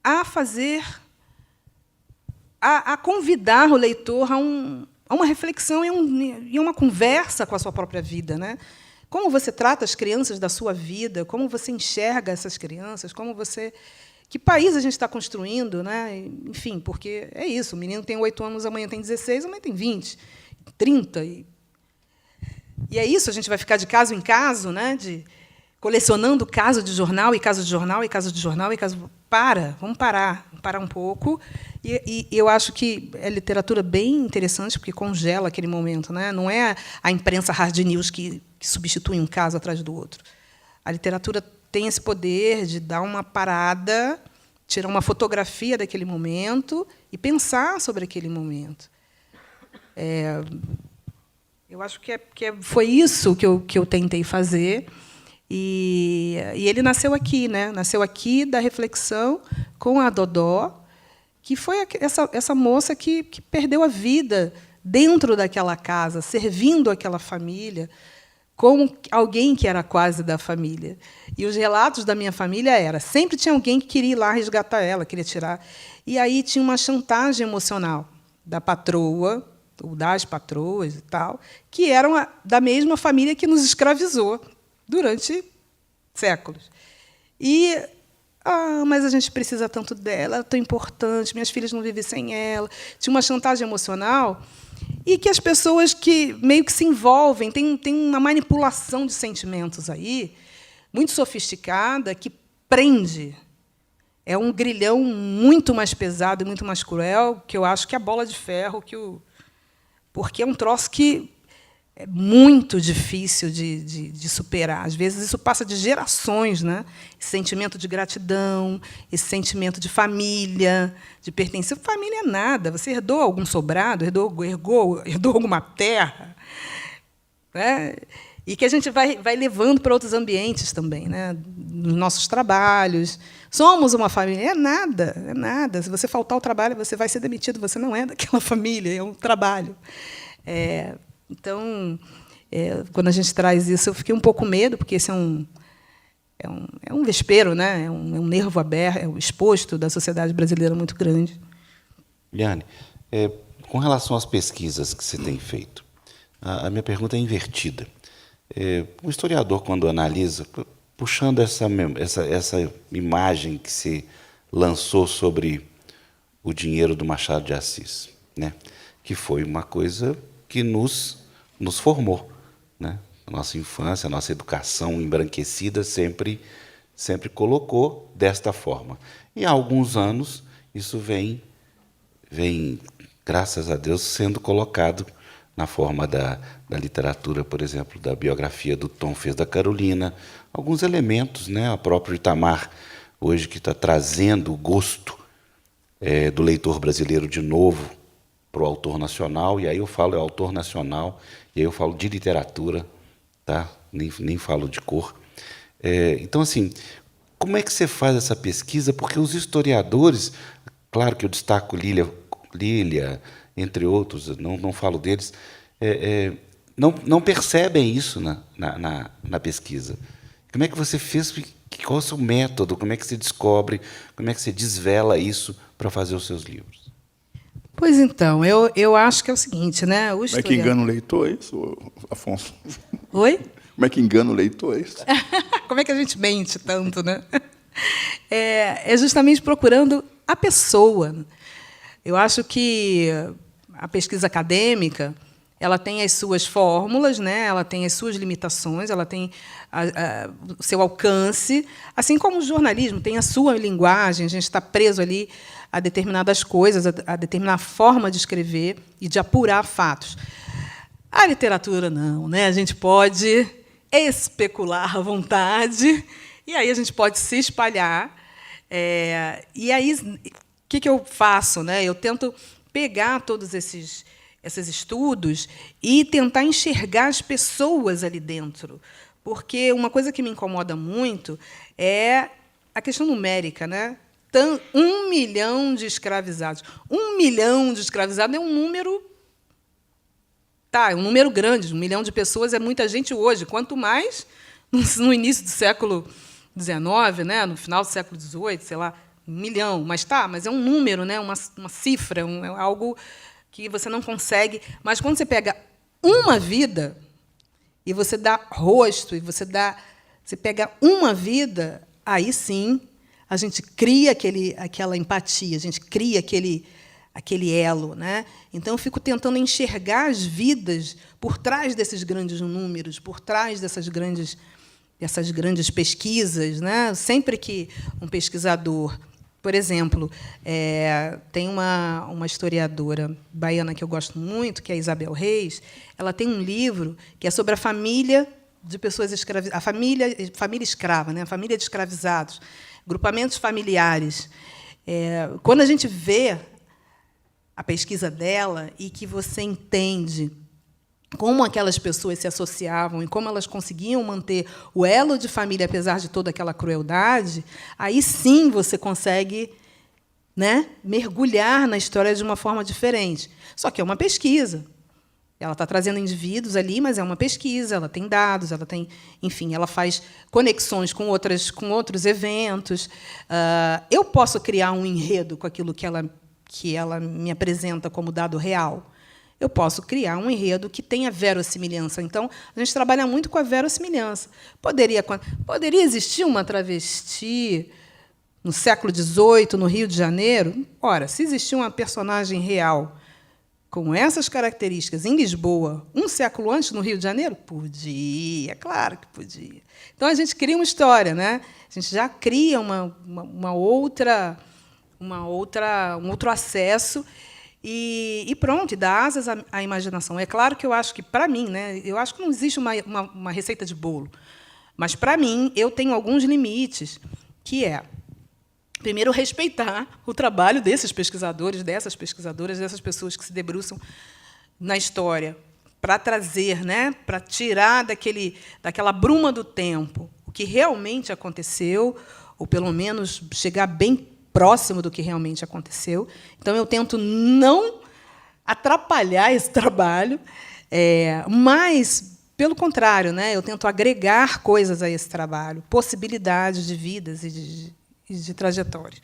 a convidar o leitor a uma reflexão e uma conversa com a sua própria vida, né? Como você trata as crianças da sua vida, como você enxerga essas crianças, que país a gente está construindo, né? Enfim, porque é isso, o menino tem 8 anos, amanhã tem 16, amanhã tem 20, 30. E é isso, a gente vai ficar de caso em caso, né? Colecionando caso de jornal, e caso de jornal, e caso de jornal, e caso... Vamos parar um pouco. E eu acho que é literatura bem interessante, porque congela aquele momento, né? Não é a imprensa hard news que substitui um caso atrás do outro. A literatura tem esse poder de dar uma parada, tirar uma fotografia daquele momento e pensar sobre aquele momento. Eu acho que foi isso que eu tentei fazer. E ele nasceu aqui, né? Nasceu aqui da reflexão com a Dodó, que foi essa moça que perdeu a vida dentro daquela casa, servindo aquela família, como alguém que era quase da família. E os relatos da minha família sempre tinha alguém que queria ir lá resgatar ela, queria tirar. E aí tinha uma chantagem emocional da patroa, ou das patroas e tal, que eram da mesma família que nos escravizou durante séculos. Mas a gente precisa tanto dela, ela é tão importante, minhas filhas não vivem sem ela. Tinha uma chantagem emocional e que as pessoas que meio que se envolvem, tem uma manipulação de sentimentos aí, muito sofisticada, que prende. É um grilhão muito mais pesado e muito mais cruel, que eu acho que a bola de ferro, porque é um troço que é muito difícil de superar. Às vezes, isso passa de gerações, né? Esse sentimento de gratidão, esse sentimento de família, de pertencer. Família é nada. Você herdou algum sobrado, herdou alguma terra, né? E que a gente vai levando para outros ambientes também, né? Nos nossos trabalhos. Somos uma família. É nada, é nada. Se você faltar ao trabalho, você vai ser demitido. Você não é daquela família, é um trabalho. Então, quando a gente traz isso, eu fiquei um pouco medo, porque esse é um vespeiro, né? É um nervo aberto, é um exposto da sociedade brasileira muito grande. Liane, com relação às pesquisas que você tem feito, a minha pergunta é invertida. O historiador, quando analisa, puxando essa imagem que se lançou sobre o dinheiro do Machado de Assis, né? Que foi uma coisa que nos formou, né? a nossa infância, a nossa educação embranquecida sempre colocou desta forma. E há alguns anos isso vem, graças a Deus, sendo colocado na forma da literatura, por exemplo, da biografia do Tom fez da Carolina, alguns elementos, né? A própria Itamar, hoje, que está trazendo o gosto do leitor brasileiro de novo para o autor nacional, e aí eu falo autor nacional, e aí eu falo de literatura, tá? Nem falo de cor. Então, assim, como é que você faz essa pesquisa? Porque os historiadores, claro que eu destaco Lília, entre outros, não falo deles, não percebem isso na pesquisa. Como é que você fez? Qual é o seu método? Como é que você descobre? Como é que você desvela isso para fazer os seus livros? Pois então, eu acho que é o seguinte, né? Como é que engana o leitor, é isso, Afonso? Oi? Como é que engana o leitor, é isso? Como é que a gente mente tanto, né? É justamente procurando a pessoa. Eu acho que a pesquisa acadêmica, ela tem as suas fórmulas, né? Ela tem as suas limitações, ela tem o seu alcance, assim como o jornalismo tem a sua linguagem, a gente está preso ali a determinadas coisas, a determinada forma de escrever e de apurar fatos. A literatura não, né? A gente pode especular à vontade, e aí a gente pode se espalhar. E aí, o que eu faço, né? Eu tento pegar todos esses estudos e tentar enxergar as pessoas ali dentro. Porque uma coisa que me incomoda muito é a questão numérica, né? 1 milhão de escravizados. 1 milhão de escravizados é um número... é um número grande. 1 milhão de pessoas é muita gente hoje. Quanto mais no início do século XIX, né? No final do século XVIII, sei lá, 1 milhão. Mas é um número, né? Uma cifra, é algo que você não consegue. Mas quando você pega uma vida e você dá rosto, e você pega uma vida, aí sim a gente cria aquela empatia, a gente cria aquele elo, né? Então eu fico tentando enxergar as vidas por trás desses grandes números, por trás dessas grandes pesquisas, né? Sempre que um pesquisador, por exemplo, tem uma historiadora baiana que eu gosto muito, que é a Isabel Reis, ela tem um livro que é sobre a família de pessoas escravizadas, a família escrava, né? A família de escravizados, grupamentos familiares. Quando a gente vê a pesquisa dela e que você entende como aquelas pessoas se associavam e como elas conseguiam manter o elo de família, apesar de toda aquela crueldade, aí sim você consegue, né, mergulhar na história de uma forma diferente. Só que é uma pesquisa. Ela está trazendo indivíduos ali, mas é uma pesquisa, ela tem dados, ela tem, enfim, ela faz conexões com outros eventos. Eu posso criar um enredo com aquilo que ela me apresenta como dado real. Eu posso criar um enredo que tenha verossimilhança. Então, a gente trabalha muito com a verossimilhança. Poderia existir uma travesti no século XVIII, no Rio de Janeiro? Ora, se existir uma personagem real com essas características em Lisboa, um século antes, no Rio de Janeiro? Podia, claro que podia. Então, a gente cria uma história, né? A gente já cria um outro acesso e pronto, e dá asas à imaginação. É claro que eu acho que, para mim, né, eu acho que não existe uma receita de bolo, mas, para mim, eu tenho alguns limites, que é, primeiro, respeitar o trabalho desses pesquisadores, dessas pesquisadoras, dessas pessoas que se debruçam na história, para trazer, né, para tirar daquela bruma do tempo o que realmente aconteceu, ou, pelo menos, chegar bem próximo do que realmente aconteceu. Então, eu tento não atrapalhar esse trabalho, mas, pelo contrário, né, eu tento agregar coisas a esse trabalho, possibilidades de vidas e de trajetórias.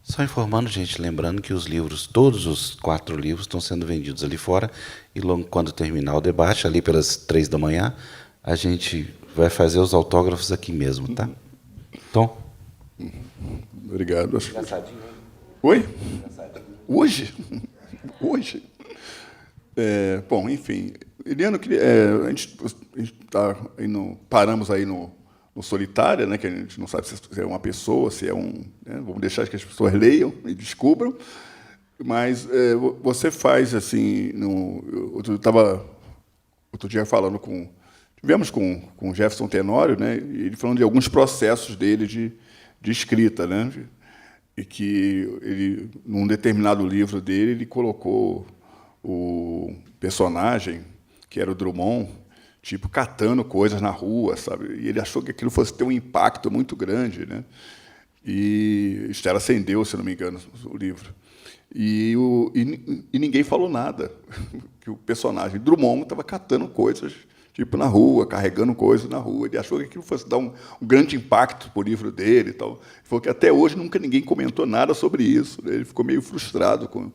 Só informando, gente, lembrando que os livros, todos os 4 livros, estão sendo vendidos ali fora, e logo quando terminar o debate, ali pelas 3h, a gente vai fazer os autógrafos aqui mesmo, tá? Tom? Obrigado. Oi? Hoje? Hoje? Bom, enfim, Eliana, a gente tá paramos aí no Solitária, né, que a gente não sabe se é uma pessoa, se é um... Né, vamos deixar que as pessoas leiam e descubram, mas você faz, assim... Eu estava outro dia falando tivemos com o Jefferson Tenório, né, e ele falando de alguns processos dele de escrita, né, e que ele, num determinado livro dele, ele colocou o personagem, que era o Drummond, tipo, catando coisas na rua, sabe? E ele achou que aquilo fosse ter um impacto muito grande, né? E Estela acendeu, se não me engano, o livro. E ninguém falou nada, que o personagem Drummond estava catando coisas, tipo, na rua, carregando coisas na rua. Ele achou que aquilo fosse dar um grande impacto para o livro dele e tal. Ele falou que até hoje nunca ninguém comentou nada sobre isso, né? Ele ficou meio frustrado com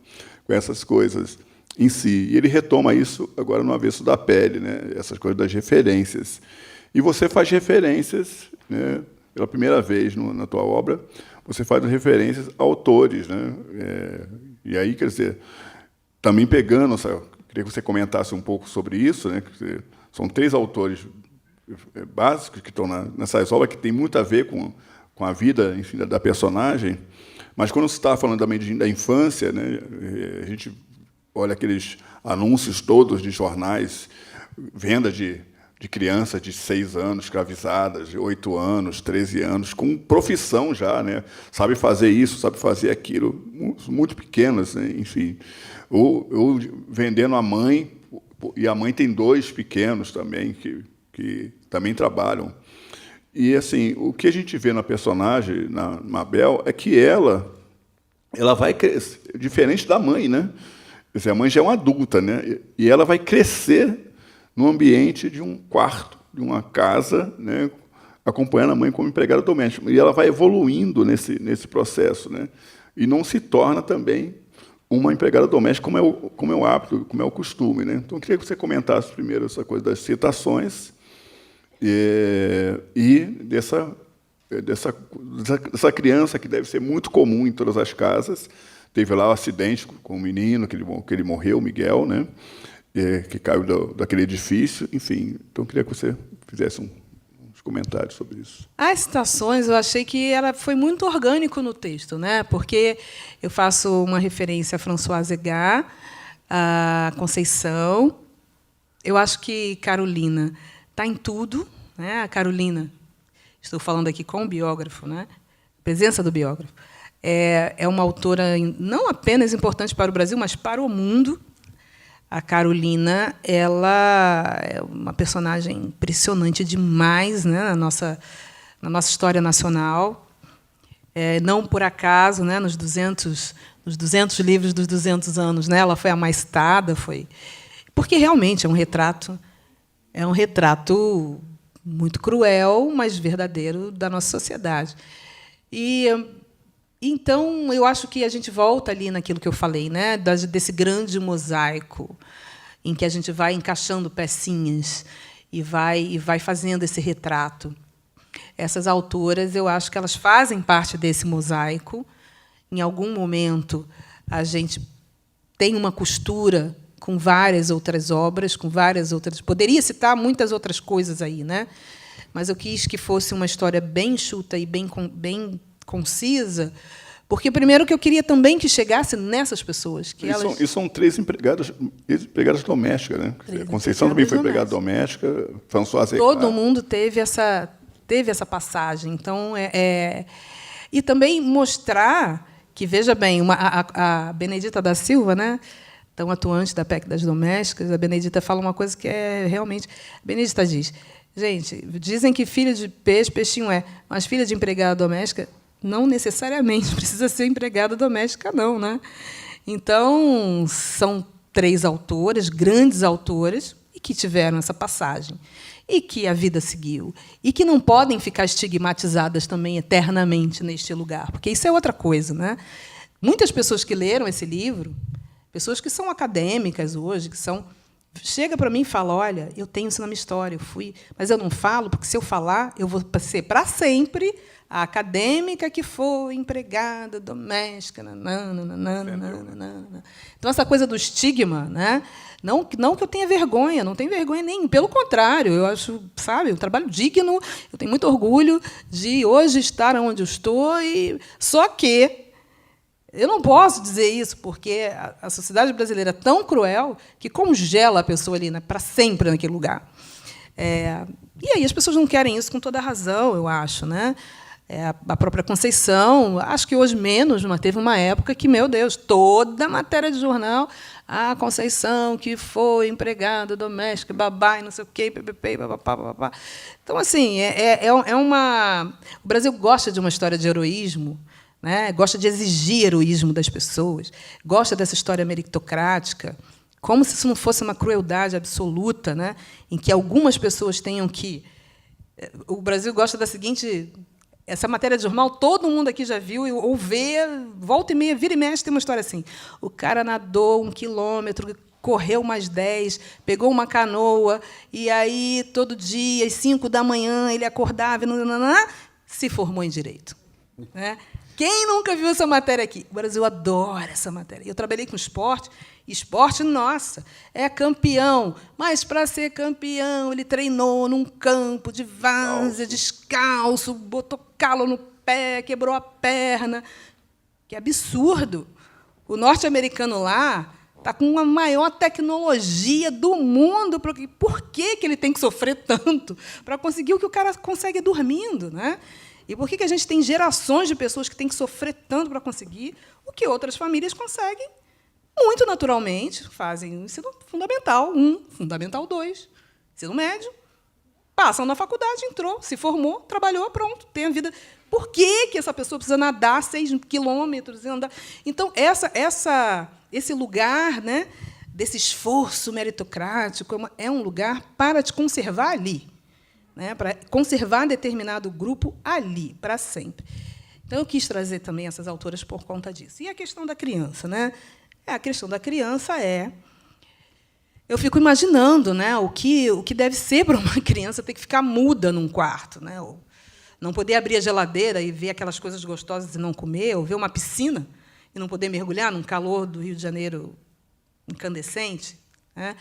essas coisas em si. E ele retoma isso agora no Avesso da Pele, né? Essas coisas das referências. E você faz referências, né? Pela primeira vez na tua obra, você faz referências a autores, né? E aí, quer dizer, também pegando, queria que você comentasse um pouco sobre isso, né? São 3 autores básicos que estão nessas obras, que tem muito a ver com a vida, enfim, da personagem, mas quando você está falando também da infância, né? A gente olha aqueles anúncios todos de jornais, venda de crianças de 6 anos, escravizadas, de 8 anos, 13 anos, com profissão já, né? Sabe fazer isso, sabe fazer aquilo, muito pequenas, né? Enfim. Ou vendendo a mãe, e a mãe tem 2 pequenos também, que também trabalham. E, assim, o que a gente vê na personagem, na Mabel, é que ela vai crescer, diferente da mãe, né? Quer dizer, a mãe já é uma adulta, né? E ela vai crescer no ambiente de um quarto, de uma casa, né? Acompanhando a mãe como empregada doméstica. E ela vai evoluindo nesse processo, né? E não se torna também uma empregada doméstica como é o hábito, como é o costume, né? Então, eu queria que você comentasse primeiro essa coisa das citações e dessa criança que deve ser muito comum em todas as casas. Teve lá um acidente com o menino, que ele morreu, Miguel, né? Que caiu daquele edifício. Enfim, então eu queria que você fizesse uns comentários sobre isso. As citações, eu achei que ela foi muito orgânico no texto, né? Porque eu faço uma referência a Françoise Egar, a Conceição. Eu acho que Carolina está em tudo, né? A Carolina, estou falando aqui com o biógrafo, né? Presença do biógrafo. É uma autora não apenas importante para o Brasil, mas para o mundo. A Carolina, ela é uma personagem impressionante demais, né, na nossa história nacional. Não por acaso, né, nos 200 livros dos 200 anos, né, ela foi a mais citada, porque realmente é um retrato muito cruel, mas verdadeiro da nossa sociedade. Então, eu acho que a gente volta ali naquilo que eu falei, né, desse grande mosaico, em que a gente vai encaixando pecinhas e vai fazendo esse retrato. Essas autoras, eu acho que elas fazem parte desse mosaico. Em algum momento, a gente tem uma costura com várias outras obras, com várias outras... Poderia citar muitas outras coisas aí, né? Mas eu quis que fosse uma história bem enxuta e bem concisa, porque, primeiro, que eu queria também que chegasse nessas pessoas. E são 3 empregadas domésticas, né? A Conceição também foi empregada doméstica, Françoise Egar. Todo mundo teve essa passagem. Então, e também mostrar que, veja bem, a Benedita da Silva, né, tão atuante da PEC das domésticas, a Benedita fala uma coisa que é realmente... A Benedita diz, gente, dizem que filho de peixe, peixinho é, mas filha de empregada doméstica não necessariamente precisa ser empregada doméstica, não, né? Então, são 3 autoras, grandes autoras, e que tiveram essa passagem, e que a vida seguiu, e que não podem ficar estigmatizadas também eternamente neste lugar, porque isso é outra coisa, né? Muitas pessoas que leram esse livro, pessoas que são acadêmicas hoje, que são chega para mim e fala, olha, eu tenho isso na minha história, eu fui, mas eu não falo, porque se eu falar, eu vou ser para sempre a acadêmica que foi empregada doméstica. Nananana. Então, essa coisa do estigma, né? Não que eu tenha vergonha, não tenho vergonha nenhuma. Pelo contrário, eu acho, sabe, um trabalho digno, eu tenho muito orgulho de hoje estar onde eu estou, só que eu não posso dizer isso, porque a sociedade brasileira é tão cruel que congela a pessoa ali, né, para sempre naquele lugar. E aí as pessoas não querem isso com toda a razão, eu acho, né? A própria Conceição, acho que hoje menos, mas teve uma época que, meu Deus, toda matéria de jornal, a Conceição, que foi empregada doméstica, babá, e não sei o quê, papapá. Então, assim, o Brasil gosta de uma história de heroísmo, né? Gosta de exigir heroísmo das pessoas, gosta dessa história meritocrática, como se isso não fosse uma crueldade absoluta, né? Em que algumas pessoas tenham que... O Brasil gosta da seguinte... Essa matéria de jornal, todo mundo aqui já viu, ou vê, volta e meia, vira e mexe, tem uma história assim. O cara nadou 1 quilômetro, correu mais 10, pegou uma canoa, e aí, todo dia, às 5 da manhã, ele acordava, se formou em Direito. Né? Quem nunca viu essa matéria aqui? O Brasil adora essa matéria. Eu trabalhei com esporte. Esporte, nossa, é campeão. Mas, para ser campeão, ele treinou num campo de várzea, descalço, botou calo no pé, quebrou a perna. Que absurdo! O norte-americano lá está com a maior tecnologia do mundo. Por que ele tem que sofrer tanto para conseguir o que o cara consegue dormindo? Né? E por que a gente tem gerações de pessoas que têm que sofrer tanto para conseguir o que outras famílias conseguem muito naturalmente? Fazem o ensino fundamental 1, fundamental 2, ensino médio, passam na faculdade, entrou, se formou, trabalhou, pronto, tem a vida. Por que essa pessoa precisa nadar 6 quilômetros e andar? Então, esse lugar, né, desse esforço meritocrático é um lugar para te conservar ali, né, para conservar determinado grupo ali, para sempre. Então, eu quis trazer também essas autoras por conta disso. E a questão da criança, né? A questão da criança eu fico imaginando, né, o que deve ser para uma criança ter que ficar muda num quarto, né? Ou não poder abrir a geladeira e ver aquelas coisas gostosas e não comer, ou ver uma piscina e não poder mergulhar num calor do Rio de Janeiro incandescente. Né?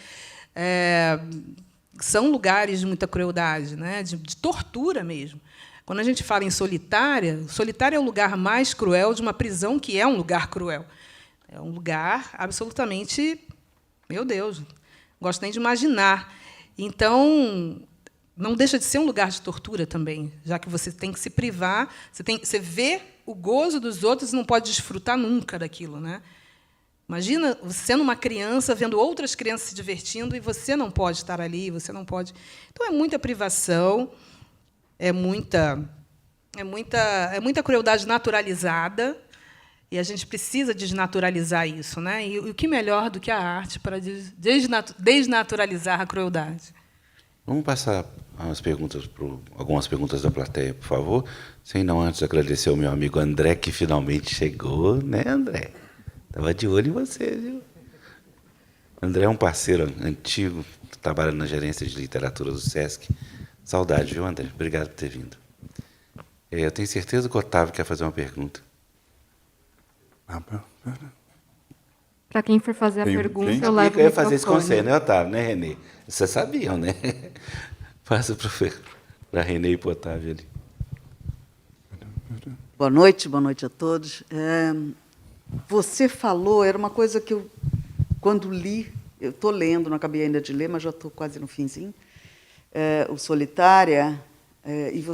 São lugares de muita crueldade, né? de tortura mesmo. Quando a gente fala em Solitária é o lugar mais cruel de uma prisão que é um lugar cruel. É um lugar absolutamente... Meu Deus, não gosto nem de imaginar. Então, não deixa de ser um lugar de tortura também, já que você tem que se privar, você vê o gozo dos outros e não pode desfrutar nunca daquilo. Né? Imagina você sendo uma criança, vendo outras crianças se divertindo, e você não pode estar ali, você não pode... Então, é muita privação, é muita crueldade naturalizada, e a gente precisa desnaturalizar isso. Né? E o que melhor do que a arte para desnaturalizar a crueldade? Vamos passar algumas perguntas da plateia, por favor. Sem não antes agradecer ao meu amigo André, que finalmente chegou, né, André? Estava de olho em você, viu? André é um parceiro antigo, trabalha na gerência de literatura do SESC. Saudade, viu, André? Obrigado por ter vindo. Eu tenho certeza que o Otávio quer fazer uma pergunta. Para quem for fazer a pergunta, eu levo Eu ia fazer isso com você, né, Otávio? Né, Renê? Vocês sabiam, né? Passa para a Renê e para o Otávio ali. Boa noite a todos. Você falou, era uma coisa que eu, quando li, eu estou lendo, não acabei ainda de ler, mas já estou quase no finzinho, o Solitária, e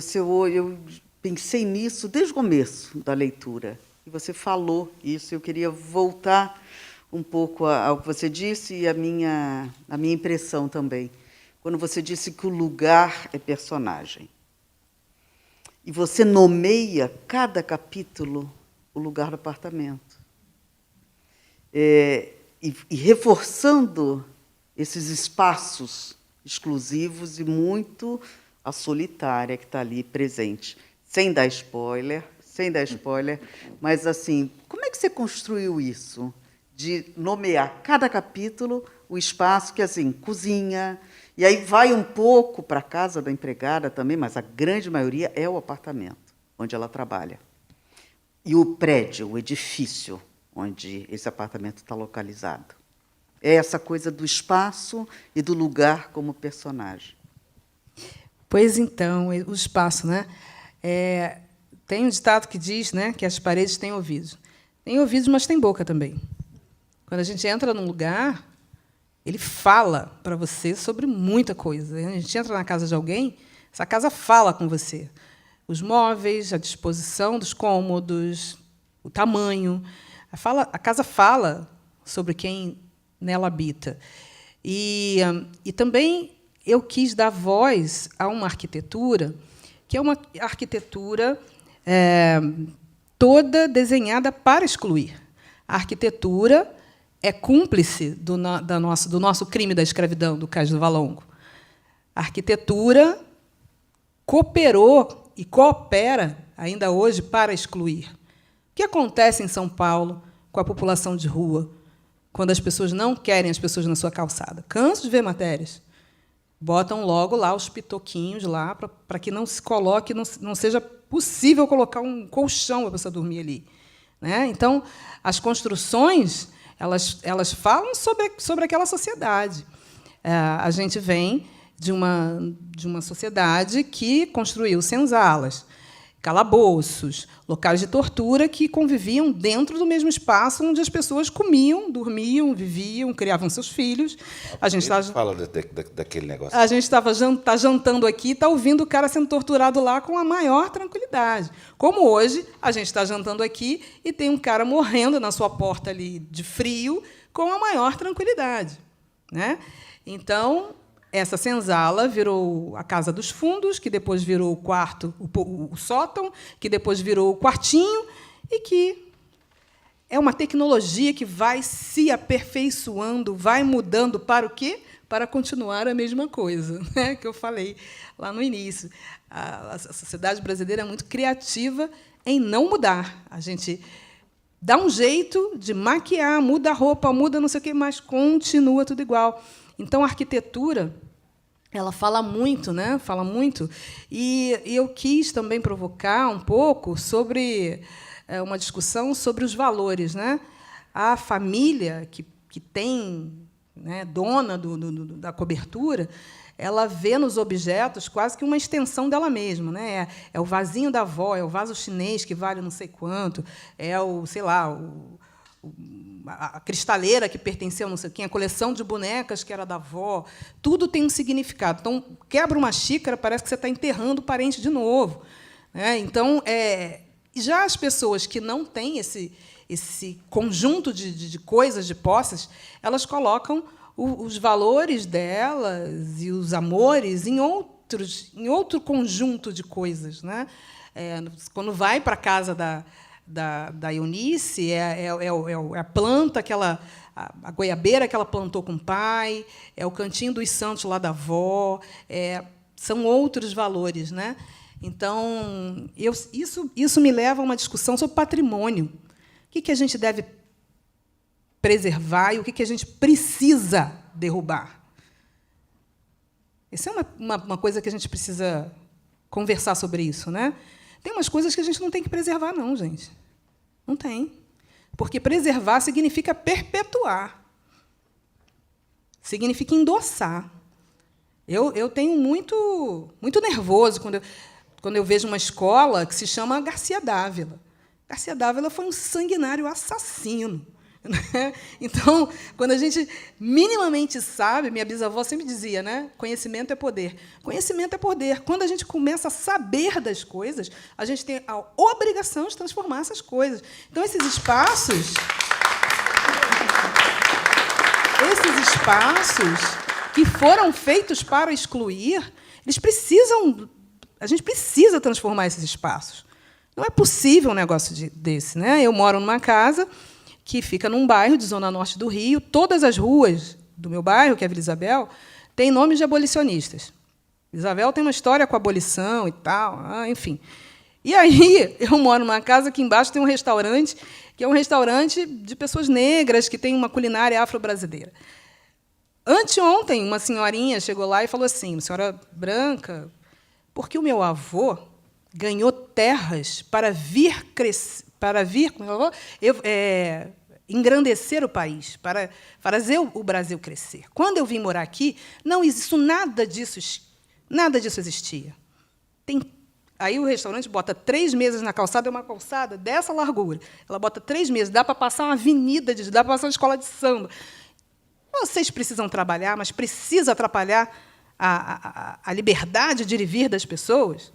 eu pensei nisso desde o começo da leitura. E você falou isso, eu queria voltar um pouco ao que você disse e a minha impressão também. Quando você disse que o lugar é personagem. E você nomeia cada capítulo o lugar do apartamento. E reforçando esses espaços exclusivos e muito a Solitária que está ali presente. Sem dar spoiler, mas, assim, como é que você construiu isso? De nomear cada capítulo o espaço que, assim, cozinha, e aí vai um pouco para a casa da empregada também, mas a grande maioria é o apartamento onde ela trabalha. E o prédio, o edifício onde esse apartamento está localizado. É essa coisa do espaço e do lugar como personagem. Pois então, o espaço, né? Tem um ditado que diz, né, que as paredes têm ouvidos. Tem ouvidos, mas tem boca também. Quando a gente entra num lugar, ele fala para você sobre muita coisa. A gente entra na casa de alguém, essa casa fala com você. Os móveis, a disposição dos cômodos, o tamanho. A casa fala sobre quem nela habita. E também eu quis dar voz a uma arquitetura que é uma arquitetura toda desenhada para excluir. A arquitetura é cúmplice do nosso crime da escravidão, do Cais do Valongo. A arquitetura cooperou e coopera, ainda hoje, para excluir. O que acontece em São Paulo com a população de rua, quando as pessoas não querem as pessoas na sua calçada? Canso de ver matérias. Botam logo lá os pitoquinhos lá para que não se coloque, não seja possível colocar um colchão para a pessoa dormir ali. Né? Então, as construções elas falam sobre aquela sociedade. A gente vem de uma sociedade que construiu senzalas, calabouços, locais de tortura que conviviam dentro do mesmo espaço onde as pessoas comiam, dormiam, viviam, criavam seus filhos. A gente fala daquele negócio. A gente está jantando aqui e está ouvindo o cara sendo torturado lá com a maior tranquilidade. Como hoje, a gente está jantando aqui e tem um cara morrendo na sua porta ali de frio com a maior tranquilidade. Né? Então, essa senzala virou a casa dos fundos, que depois virou o quarto, o sótão, que depois virou o quartinho, e que é uma tecnologia que vai se aperfeiçoando, vai mudando para o quê? Para continuar a mesma coisa, né, que eu falei lá no início. A sociedade brasileira é muito criativa em não mudar. A gente dá um jeito de maquiar, muda a roupa, muda não sei o quê, mas continua tudo igual. Então, a arquitetura ela fala muito, né? Fala muito. E eu quis também provocar um pouco sobre uma discussão sobre os valores, né? A família que tem, né, dona da cobertura, ela vê nos objetos quase que uma extensão dela mesma, né? É o vasinho da avó, é o vaso chinês que vale não sei quanto, é o, sei lá, a cristaleira que pertenceu a não sei quem, a coleção de bonecas que era da avó, tudo tem um significado. Então, quebra uma xícara, parece que você está enterrando o parente de novo. Né? Então, já as pessoas que não têm esse conjunto de coisas, de posses, elas colocam os valores delas e os amores em outro conjunto de coisas. Né? Quando vai para a casa da Eunice, a planta, a goiabeira que ela plantou com o pai, é o cantinho dos santos lá da avó, são outros valores. Né? Então, isso me leva a uma discussão sobre patrimônio. O que a gente deve preservar e o que a gente precisa derrubar? Essa é uma coisa que a gente precisa conversar sobre isso. Né? Tem umas coisas que a gente não tem que preservar, não, gente. Não tem. Porque preservar significa perpetuar. Significa endossar. Eu tenho muito nervoso quando eu vejo uma escola que se chama Garcia Dávila. Garcia Dávila foi um sanguinário assassino. Né? Então, quando a gente minimamente sabe, minha bisavó sempre dizia, né? Conhecimento é poder. Conhecimento é poder. Quando a gente começa a saber das coisas, a gente tem a obrigação de transformar essas coisas. Então, esses espaços que foram feitos para excluir, a gente precisa transformar esses espaços. Não é possível um negócio desse. Né? Eu moro numa casa que fica num bairro de zona norte do Rio. Todas as ruas do meu bairro, que é a Vila Isabel, têm nomes de abolicionistas. Isabel tem uma história com a abolição e tal, enfim. E aí eu moro numa casa que embaixo tem um restaurante, que é um restaurante de pessoas negras, que tem uma culinária afro-brasileira. Anteontem, uma senhorinha chegou lá e falou assim, uma senhora branca, porque o meu avô ganhou terras para vir crescer, engrandecer o país, para fazer o Brasil crescer. Quando eu vim morar aqui, nada disso existia. Aí o restaurante bota 3 mesas na calçada, é uma calçada dessa largura. Ela bota 3 mesas, dá para passar uma avenida, dá para passar uma escola de samba. Vocês precisam trabalhar, mas precisa atrapalhar a liberdade de ir e vir das pessoas?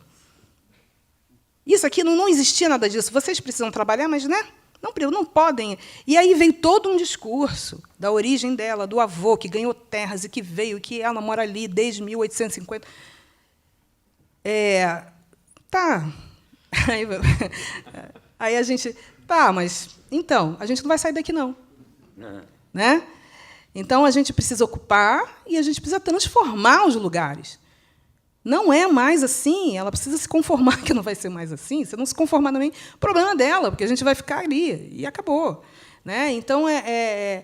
Isso aqui não existia nada disso. Vocês precisam trabalhar, mas não podem. E aí veio todo um discurso da origem dela, do avô, que ganhou terras e que veio, que ela mora ali desde 1850. Tá. Aí a gente... Tá, mas... Então, a gente não vai sair daqui, não. Né? Então, a gente precisa ocupar e a gente precisa transformar os lugares. Não é mais assim, ela precisa se conformar que não vai ser mais assim. Se não se conformar também, problema dela, porque a gente vai ficar ali, e acabou. Né? Então, é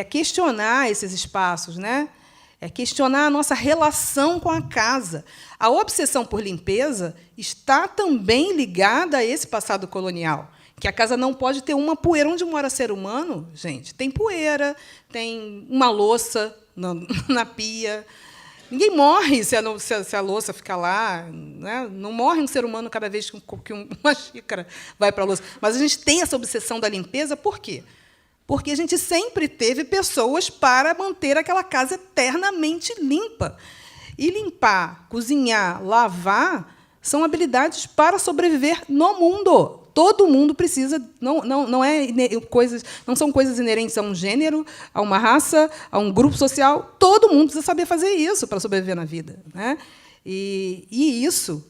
questionar esses espaços, né? É questionar a nossa relação com a casa. A obsessão por limpeza está também ligada a esse passado colonial, que a casa não pode ter uma poeira. Onde mora ser humano, gente, tem poeira, tem uma louça na pia. Ninguém morre se a louça ficar lá. Né? Não morre um ser humano cada vez que uma xícara vai para a louça. Mas a gente tem essa obsessão da limpeza, por quê? Porque a gente sempre teve pessoas para manter aquela casa eternamente limpa. E limpar, cozinhar, lavar são habilidades para sobreviver no mundo. Todo mundo precisa, não são coisas inerentes a um gênero, a uma raça, a um grupo social. Todo mundo precisa saber fazer isso para sobreviver na vida. Né? E isso,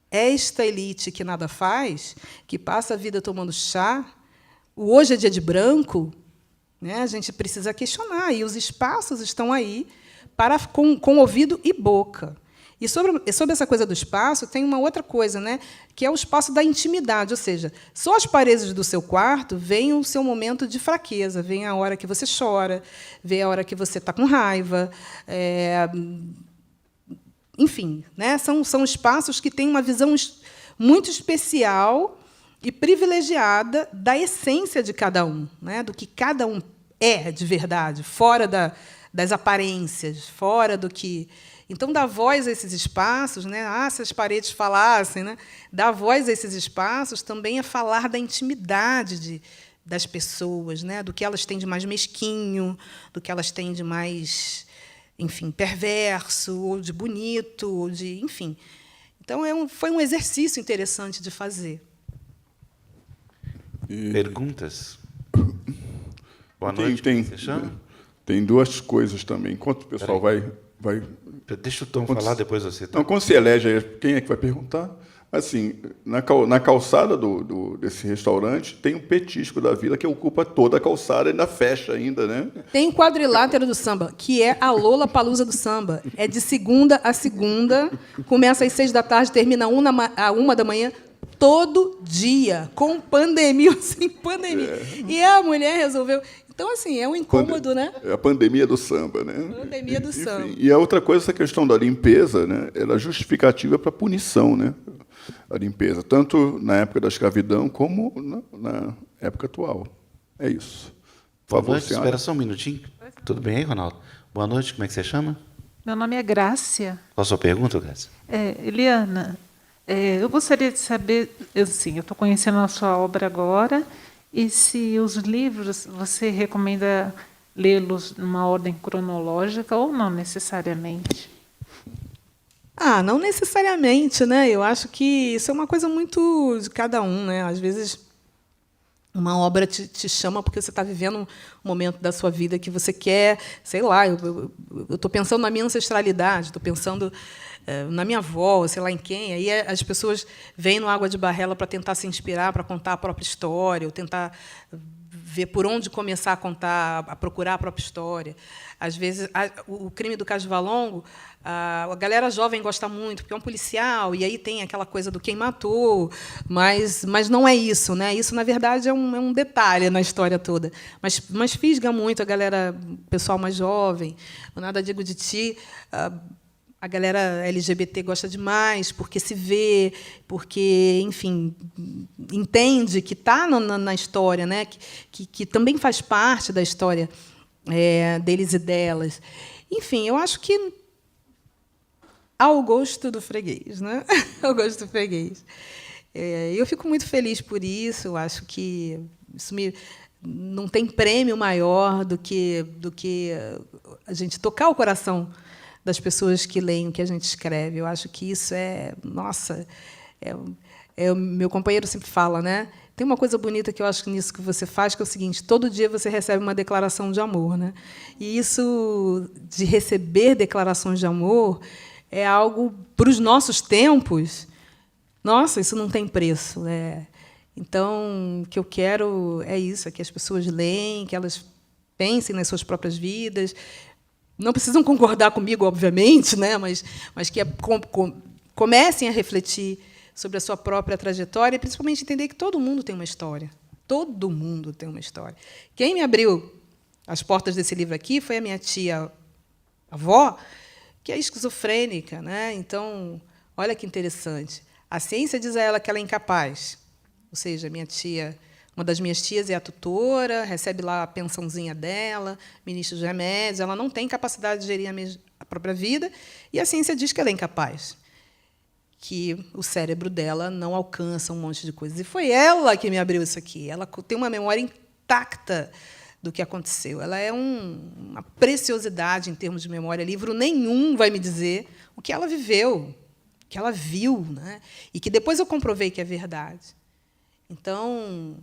esta elite que nada faz, que passa a vida tomando chá, o hoje é dia de branco, né? A gente precisa questionar, e os espaços estão aí com ouvido e boca. E sobre essa coisa do espaço, tem uma outra coisa, né, que é o espaço da intimidade, ou seja, só as paredes do seu quarto vem o seu momento de fraqueza, vem a hora que você chora, vem a hora que você está com raiva. Enfim, né, são espaços que têm uma visão muito especial e privilegiada da essência de cada um, né, do que cada um é de verdade, fora das aparências, fora do que... Então, dar voz a esses espaços, né? Se as paredes falassem, né? Dar voz a esses espaços também é falar da intimidade das pessoas, né? Do que elas têm de mais mesquinho, do que elas têm de mais, enfim, perverso, ou de bonito, ou de, enfim. Então, foi um exercício interessante de fazer. Perguntas? Boa noite. Você chama? Tem 2 coisas também. Enquanto o pessoal vai... Deixa o Tom falar, depois você. Então, quando se elege, quem é que vai perguntar? Assim, na calçada desse restaurante, tem um petisco da vila que ocupa toda a calçada e ainda fecha ainda, né? Tem o quadrilátero do samba, que é a Lollapalooza do samba. É de segunda a segunda, começa às 6 da tarde, termina à 1 da manhã, todo dia, com pandemia ou sem pandemia. E a mulher resolveu... Então, assim, é um incômodo, né? É a pandemia do samba, né? Pandemia do samba. E a outra coisa, essa questão da limpeza, né? Ela é justificativa para punição, né? A limpeza, tanto na época da escravidão como na época atual. É isso. Por favor, senhora. Espera só um minutinho. Tudo bem aí, Ronaldo? Boa noite, como é que você chama? Meu nome é Grácia. Qual a sua pergunta, Grácia? Eliana, eu gostaria de saber, eu estou conhecendo a sua obra agora, e se os livros você recomenda lê-los numa ordem cronológica ou não necessariamente? Não necessariamente, né? Eu acho que isso é uma coisa muito de cada um, né? Às vezes uma obra te chama porque você está vivendo um momento da sua vida que você quer, sei lá, eu estou pensando na minha ancestralidade, estou pensando na minha avó, sei lá em quem. Aí as pessoas vêm no Água de Barrela para tentar se inspirar, para contar a própria história, ou tentar ver por onde começar a contar, a procurar a própria história. Às vezes, o Crime do Cais do Valongo, a galera jovem gosta muito, porque é um policial, e aí tem aquela coisa do quem matou, mas não é isso, né? Isso, na verdade, é um detalhe na história toda. Mas fisga muito a galera, o pessoal mais jovem. O Nada Digo de Ti, a galera LGBT gosta demais, porque se vê, porque, enfim, entende que está na história, né? Que também faz parte da história deles e delas. Enfim, eu acho que ao gosto do freguês, né? Ao gosto do freguês. Eu fico muito feliz por isso. Eu acho que isso não tem prêmio maior do que a gente tocar o coração das pessoas que leem o que a gente escreve. Eu acho que isso nossa, o meu companheiro sempre fala, né? Tem uma coisa bonita que eu acho nisso que você faz, que é o seguinte: todo dia você recebe uma declaração de amor, né? E isso de receber declarações de amor é algo, para os nossos tempos, nossa, isso não tem preço. Então, o que eu quero é isso, é que as pessoas leem, que elas pensem nas suas próprias vidas. Não precisam concordar comigo, obviamente, né? mas que comecem a refletir sobre a sua própria trajetória e, principalmente, entender que todo mundo tem uma história. Todo mundo tem uma história. Quem me abriu as portas desse livro aqui foi a minha tia-avó, que é esquizofrênica, né? Então, olha que interessante. A ciência diz a ela que ela é incapaz. Ou seja, minha tia, uma das minhas tias é a tutora, recebe lá a pensãozinha dela, ministra de remédios, ela não tem capacidade de gerir a própria vida, e a ciência diz que ela é incapaz, que o cérebro dela não alcança um monte de coisas. E foi ela que me abriu isso aqui. Ela tem uma memória intacta do que aconteceu. Ela é uma preciosidade em termos de memória. Livro nenhum vai me dizer o que ela viveu, o que ela viu, né? E que depois eu comprovei que é verdade. Então,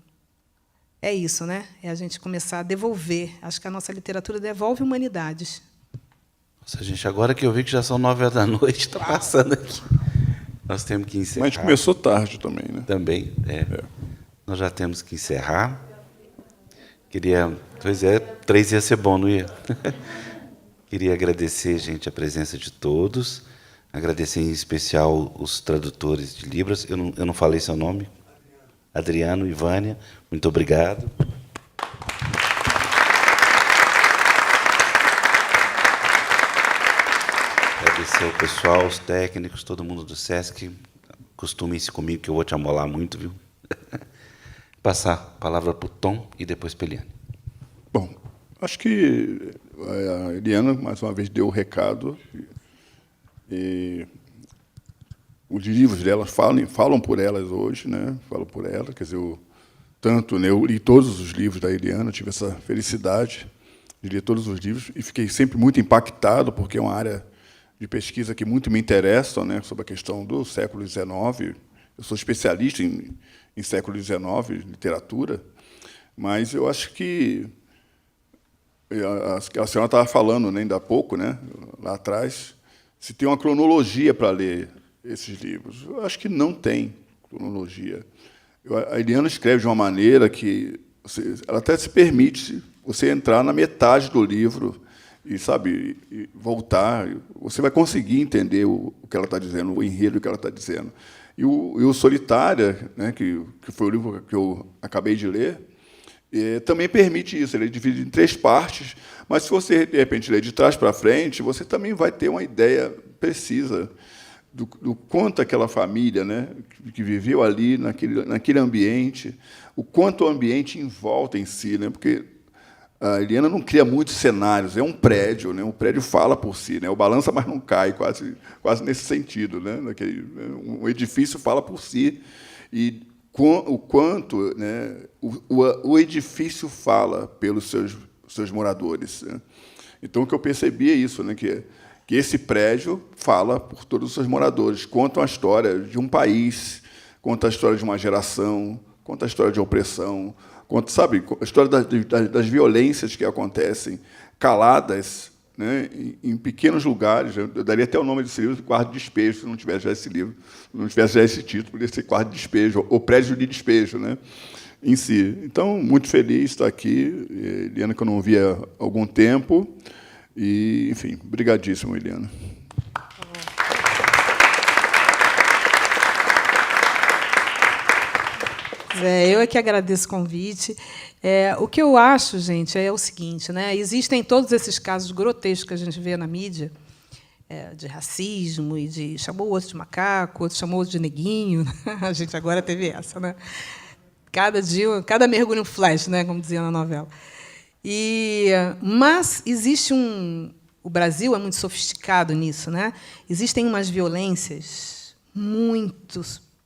é isso, né? É a gente começar a devolver. Acho que a nossa literatura devolve humanidades. Nossa, gente, agora que eu vi que já são 9 horas da noite, está passando aqui. Nós temos que encerrar. Mas a gente começou tarde também, né? Também, Nós já temos que encerrar. Pois 3 ia ser bom, não ia? Queria agradecer, gente, a presença de todos. Agradecer em especial os tradutores de Libras. Eu não falei seu nome. Adriano e Vânia, muito obrigado. Agradecer ao pessoal, os técnicos, todo mundo do SESC. Acostumem-se comigo, que eu vou te amolar muito, viu? Passar a palavra para o Tom e depois para a Eliane. Bom, acho que a Eliana, mais uma vez, deu o recado. E os livros delas falam por elas hoje, né? Falam por ela. Quer dizer, eu li todos os livros da Eliana, tive essa felicidade de ler todos os livros e fiquei sempre muito impactado, porque é uma área de pesquisa que muito me interessa, né? Sobre a questão do século XIX. Eu sou especialista em século XIX, literatura, mas eu acho que a senhora estava falando, né, ainda há pouco, né, lá atrás, se tem uma cronologia para ler esses livros. Eu acho que não tem cronologia. A Eliana escreve de uma maneira que ela até se permite você entrar na metade do livro e, sabe, e voltar. Você vai conseguir entender o que ela está dizendo, o enredo que ela está dizendo. E o Solitária, né, que foi o livro que eu acabei de ler, também permite isso. Ele é dividido em 3 partes, mas se você, de repente, ler de trás para frente, você também vai ter uma ideia precisa do quanto aquela família, né, que viveu ali, naquele ambiente, o quanto o ambiente envolta em si, né, porque a Eliana não cria muitos cenários, é um prédio, né, um prédio fala por si, né, o balança, mas não cai, quase nesse sentido, né, um edifício fala por si, e o quanto, né, o edifício fala pelos seus moradores, né. Então, o que eu percebi é isso, né, que esse prédio fala por todos os seus moradores, conta a história de um país, conta a história de uma geração, conta a história de opressão, conta, sabe, a história das violências que acontecem, caladas, né, em pequenos lugares. Eu daria até o nome desse livro, Quarto de Despejo, se não tivesse já esse livro, não tivesse já esse título, poderia ser Quarto de Despejo, ou Prédio de Despejo, né? em si. Então, muito feliz de estar aqui. Eliana, que eu não via há algum tempo. E, enfim, brigadíssimo, Eliana. Eu é que agradeço o convite. O que eu acho, gente, é o seguinte, né? Existem todos esses casos grotescos que a gente vê na mídia, de racismo, e de chamou o outro de macaco, outro chamou o outro de neguinho. A gente agora teve essa, né? Cada dia, cada mergulho um flash, né? Como dizia na novela. Mas existe o Brasil é muito sofisticado nisso, né? Existem umas violências muito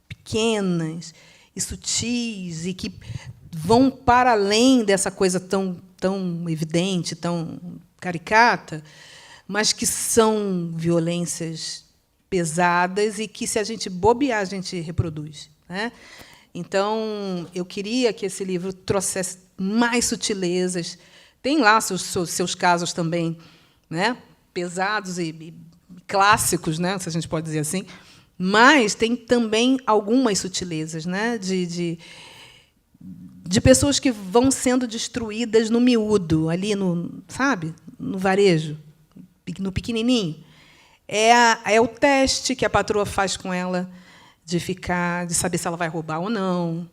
pequenas e sutis e que vão para além dessa coisa tão evidente, tão caricata, mas que são violências pesadas e que, se a gente bobear, a gente reproduz, né? Então, eu queria que esse livro trouxesse mais sutilezas. Tem lá seus casos também, né, pesados e clássicos, né, se a gente pode dizer assim, mas tem também algumas sutilezas, né, de pessoas que vão sendo destruídas no miúdo, ali sabe, no varejo, no pequenininho. É o teste que a patroa faz com ela de saber se ela vai roubar ou não,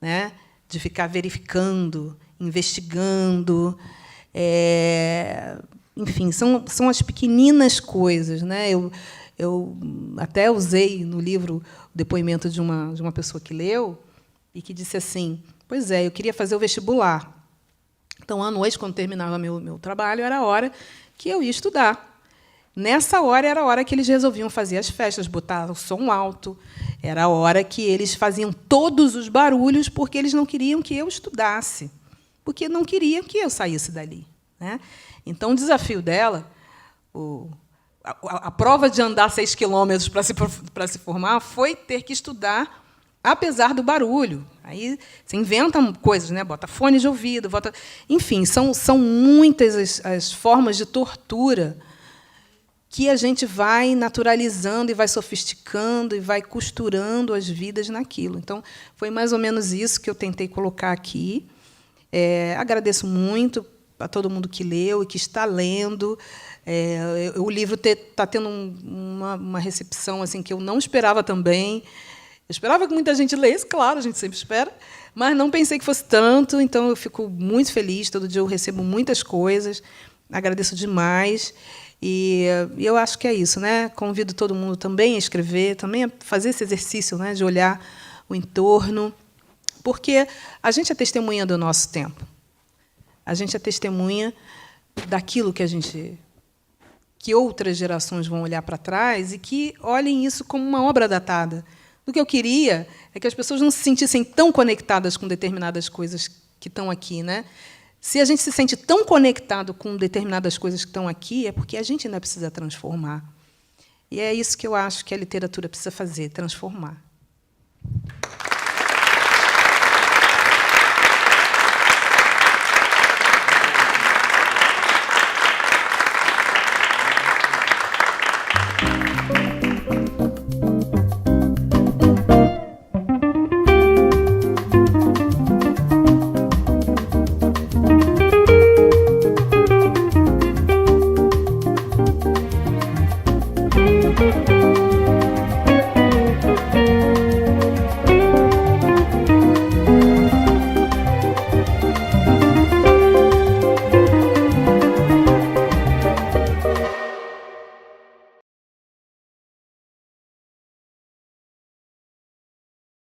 né, de ficar verificando, investigando, enfim, são as pequeninas coisas, né? Eu até usei no livro o depoimento de uma pessoa que leu e que disse assim: pois é, eu queria fazer o vestibular. Então, à noite, quando terminava meu trabalho, era a hora que eu ia estudar. Nessa hora era a hora que eles resolviam fazer as festas, botar o som alto. Era a hora que eles faziam todos os barulhos, porque eles não queriam que eu estudasse, porque não queriam que eu saísse dali, né? Então, o desafio dela, a prova de andar 6 quilômetros para se formar, foi ter que estudar, apesar do barulho. Aí você inventa coisas, né? Bota fone de ouvido, enfim, são muitas as formas de tortura que a gente vai naturalizando e vai sofisticando e vai costurando as vidas naquilo. Então, foi mais ou menos isso que eu tentei colocar aqui. Agradeço muito a todo mundo que leu e que está lendo. O livro está tendo uma recepção assim que eu não esperava também. Eu esperava que muita gente lesse, claro, a gente sempre espera, mas não pensei que fosse tanto, então eu fico muito feliz. Todo dia eu recebo muitas coisas, agradeço demais. E eu acho que é isso, né? Convido todo mundo também a escrever, também a fazer esse exercício, né, de olhar o entorno, porque a gente é testemunha do nosso tempo. A gente é testemunha daquilo que outras gerações vão olhar para trás e que olhem isso como uma obra datada. O que eu queria é que as pessoas não se sentissem tão conectadas com determinadas coisas que estão aqui, né? Se a gente se sente tão conectado com determinadas coisas que estão aqui, é porque a gente ainda precisa transformar. E é isso que eu acho que a literatura precisa fazer, transformar.